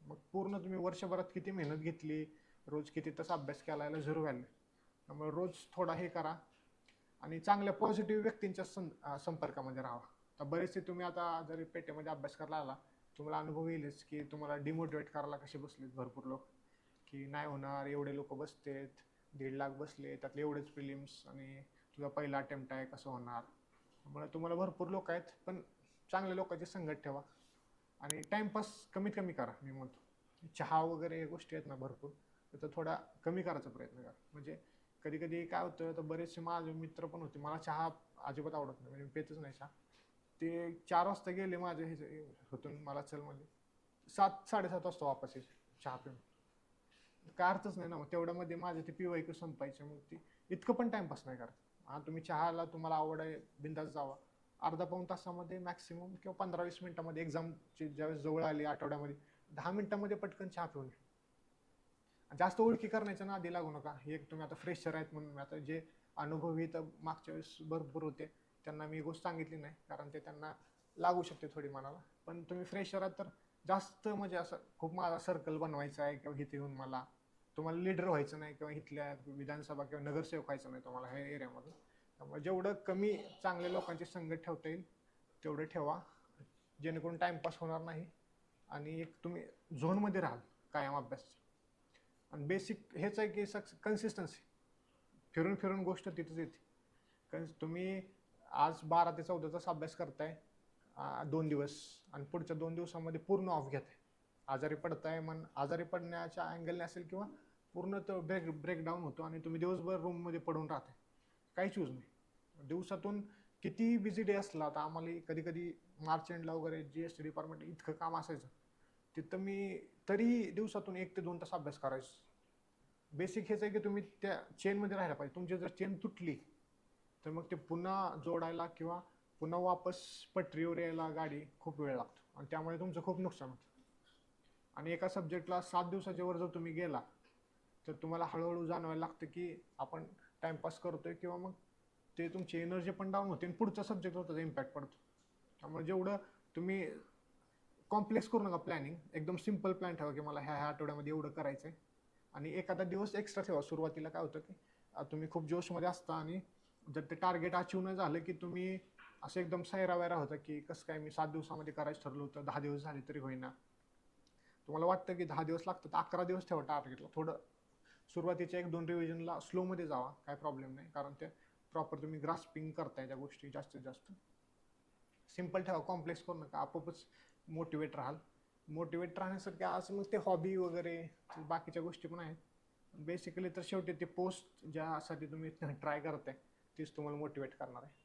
मग पूर्ण तुम्ही वर्षभरात किती मेहनत घेतली, रोज किती तास अभ्यास केला, याला झिरो व्हॅल्यू. त्यामुळे रोज थोडा हे करा, आणि चांगल्या पॉझिटिव्ह व्यक्तींच्या संपर्कामध्ये राहा. तर बरेचसे तुम्ही आता जरी पेठेमध्ये अभ्यास करायला आला, तुम्हाला अनुभव येईलच की तुम्हाला डिमोटिवेट करायला कसे बसलेत भरपूर लोक, की नाही होणार, एवढे लोक बसतेत, 1.5 लाख बसले, त्यातले एवढेच प्रिलिम्स, आणि तुझा पहिला अटेम्प्ट आहे, कसं होणार. त्यामुळे तुम्हाला भरपूर लोक आहेत, पण चांगल्या लोकांची संगत ठेवा, आणि टाइमपास कमीत कमी करा. मी म्हणतो चहा वगैरे या गोष्टी आहेत ना भरपूर, तर थोडा कमी करायचा प्रयत्न करा. म्हणजे कधी कधी काय होतं, तर बरेचसे माझे मित्र पण होते, मला चहा अजिबात आवडत नाही, म्हणजे मी पेतच नाही चहा. ते 4 वाजता गेले माझ्या हे होतून, मला चल म्हणजे 7-7:30 वाजता वापस यायचे चहा पिऊन. काय अर्थच नाही ना. मग तेवढ्यामध्ये माझे ते PYQ संपायचे. मग ते इतकं पण टाइमपास नाही करत. हा, तुम्ही चहाला तुम्हाला आवड आहे, बिंदास जावा. अर्धा पाऊण तासामध्ये मॅक्सिमम, किंवा 15-20 मिनिटामध्ये, एक्झामची ज्यावेळेस जवळ आली आठवड्यामध्ये, 10 मिनिटामध्ये पटकन चहा पिऊन घ्या. जास्त ओळखी करण्याच्या नादी लागू नका. हे तुम्ही आता फ्रेशर आहेत म्हणून, आता जे अनुभवी तर मागच्या वेळेस भरपूर होते, त्यांना मी गोष्ट सांगितली नाही, कारण ते त्यांना लागू शकते थोडी मनाला. पण तुम्ही फ्रेशर आहात तर जास्त म्हणजे असं खूप माझा सर्कल बनवायचा आहे, किंवा इथे येऊन मला तुम्हाला लीडर व्हायचं नाही, किंवा इथल्या विधानसभा किंवा नगरसेवक व्हायचं नाही तुम्हाला ह्या एरियामध्ये. त्यामुळे जेवढं कमी चांगल्या लोकांची संगत ठेवता येईल तेवढं ठेवा, जेणेकरून टाइमपास होणार नाही, आणि एक तुम्ही झोनमध्ये राहाल कायम अभ्यास. आणि बेसिक हेच आहे की कन्सिस्टन्सी, फिरून फिरून गोष्ट तिथेच येते. कारण तुम्ही आज 12 ते 14 तास अभ्यास करताय 2 दिवस, आणि पुढच्या 2 दिवसामध्ये पूर्ण ऑफ घेताय, आजारी पडताय, मन आजारी पडण्याच्या अँगलने असेल, किंवा पूर्ण तो ब्रेकडाऊन होतो, आणि तुम्ही दिवसभर रूममध्ये पडून राहताय, काही चूज नाही. दिवसातून किती बिझी डे असला, आता आम्हाला कधी कधी मार्च एंडला वगैरे GST डिपार्टमेंट इतकं काम असायचं, तिथं मी तरी दिवसातून 1 ते 2 तास अभ्यास करायचो. बेसिक हेच आहे की तुम्ही त्या चेनमध्ये राहायला पाहिजे. तुमची जर चेन तुटली तर मग ते पुन्हा जोडायला, किंवा पुन्हा वापस पटरीवर यायला गाडी खूप वेळ लागतो, आणि त्यामुळे तुमचं खूप नुकसान होतं. आणि एका सब्जेक्टला 7 दिवसाच्या वर जर तुम्ही गेला, तर तुम्हाला हळूहळू जाणवायला लागतं की आपण टाइमपास करतोय, किंवा मग ते तुमची एनर्जी पण डाऊन होते, आणि पुढचा सब्जेक्टवर त्याचा इम्पॅक्ट पडतो. त्यामुळे जेवढं तुम्ही कॉम्प्लेक्स करू नका प्लॅनिंग, एकदम सिम्पल प्लॅन ठेवा की मला ह्या आठवड्यामध्ये एवढं करायचं आहे, आणि एखादा दिवस एक्स्ट्रा ठेवा. सुरुवातीला काय होतं की तुम्ही खूप जोशमध्ये असता, आणि जर ते टार्गेट अचीव न झालं की तुम्ही असं एकदम सैरावैरा होतं की कसं काय, मी 7 दिवसामध्ये करायचं ठरलं होतं, 10 दिवस झाले तरी होईना. तुम्हाला वाटतं की 10 दिवस लागतात, 11 दिवस ठेवा टार्गेटला. थोडं सुरुवातीच्या 1-2 रिव्हिजनला स्लोमध्ये जावा, काय प्रॉब्लेम नाही, कारण ते प्रॉपर तुम्ही ग्रास्पिंग करताय त्या गोष्टी. जास्तीत जास्त सिम्पल ठेवा, कॉम्प्लेक्स करू नका, आपोआपच मोटिवेट राहाल. मोटिवेट राहण्यासाठी आज मग ते हॉबी वगैरे बाकीच्या गोष्टी पण आहेत. बेसिकली तर शेवटी ते पोस्ट ज्यासाठी तुम्ही ट्राय करताय तीच तुम्हाला मोटिवेट करणार आहे.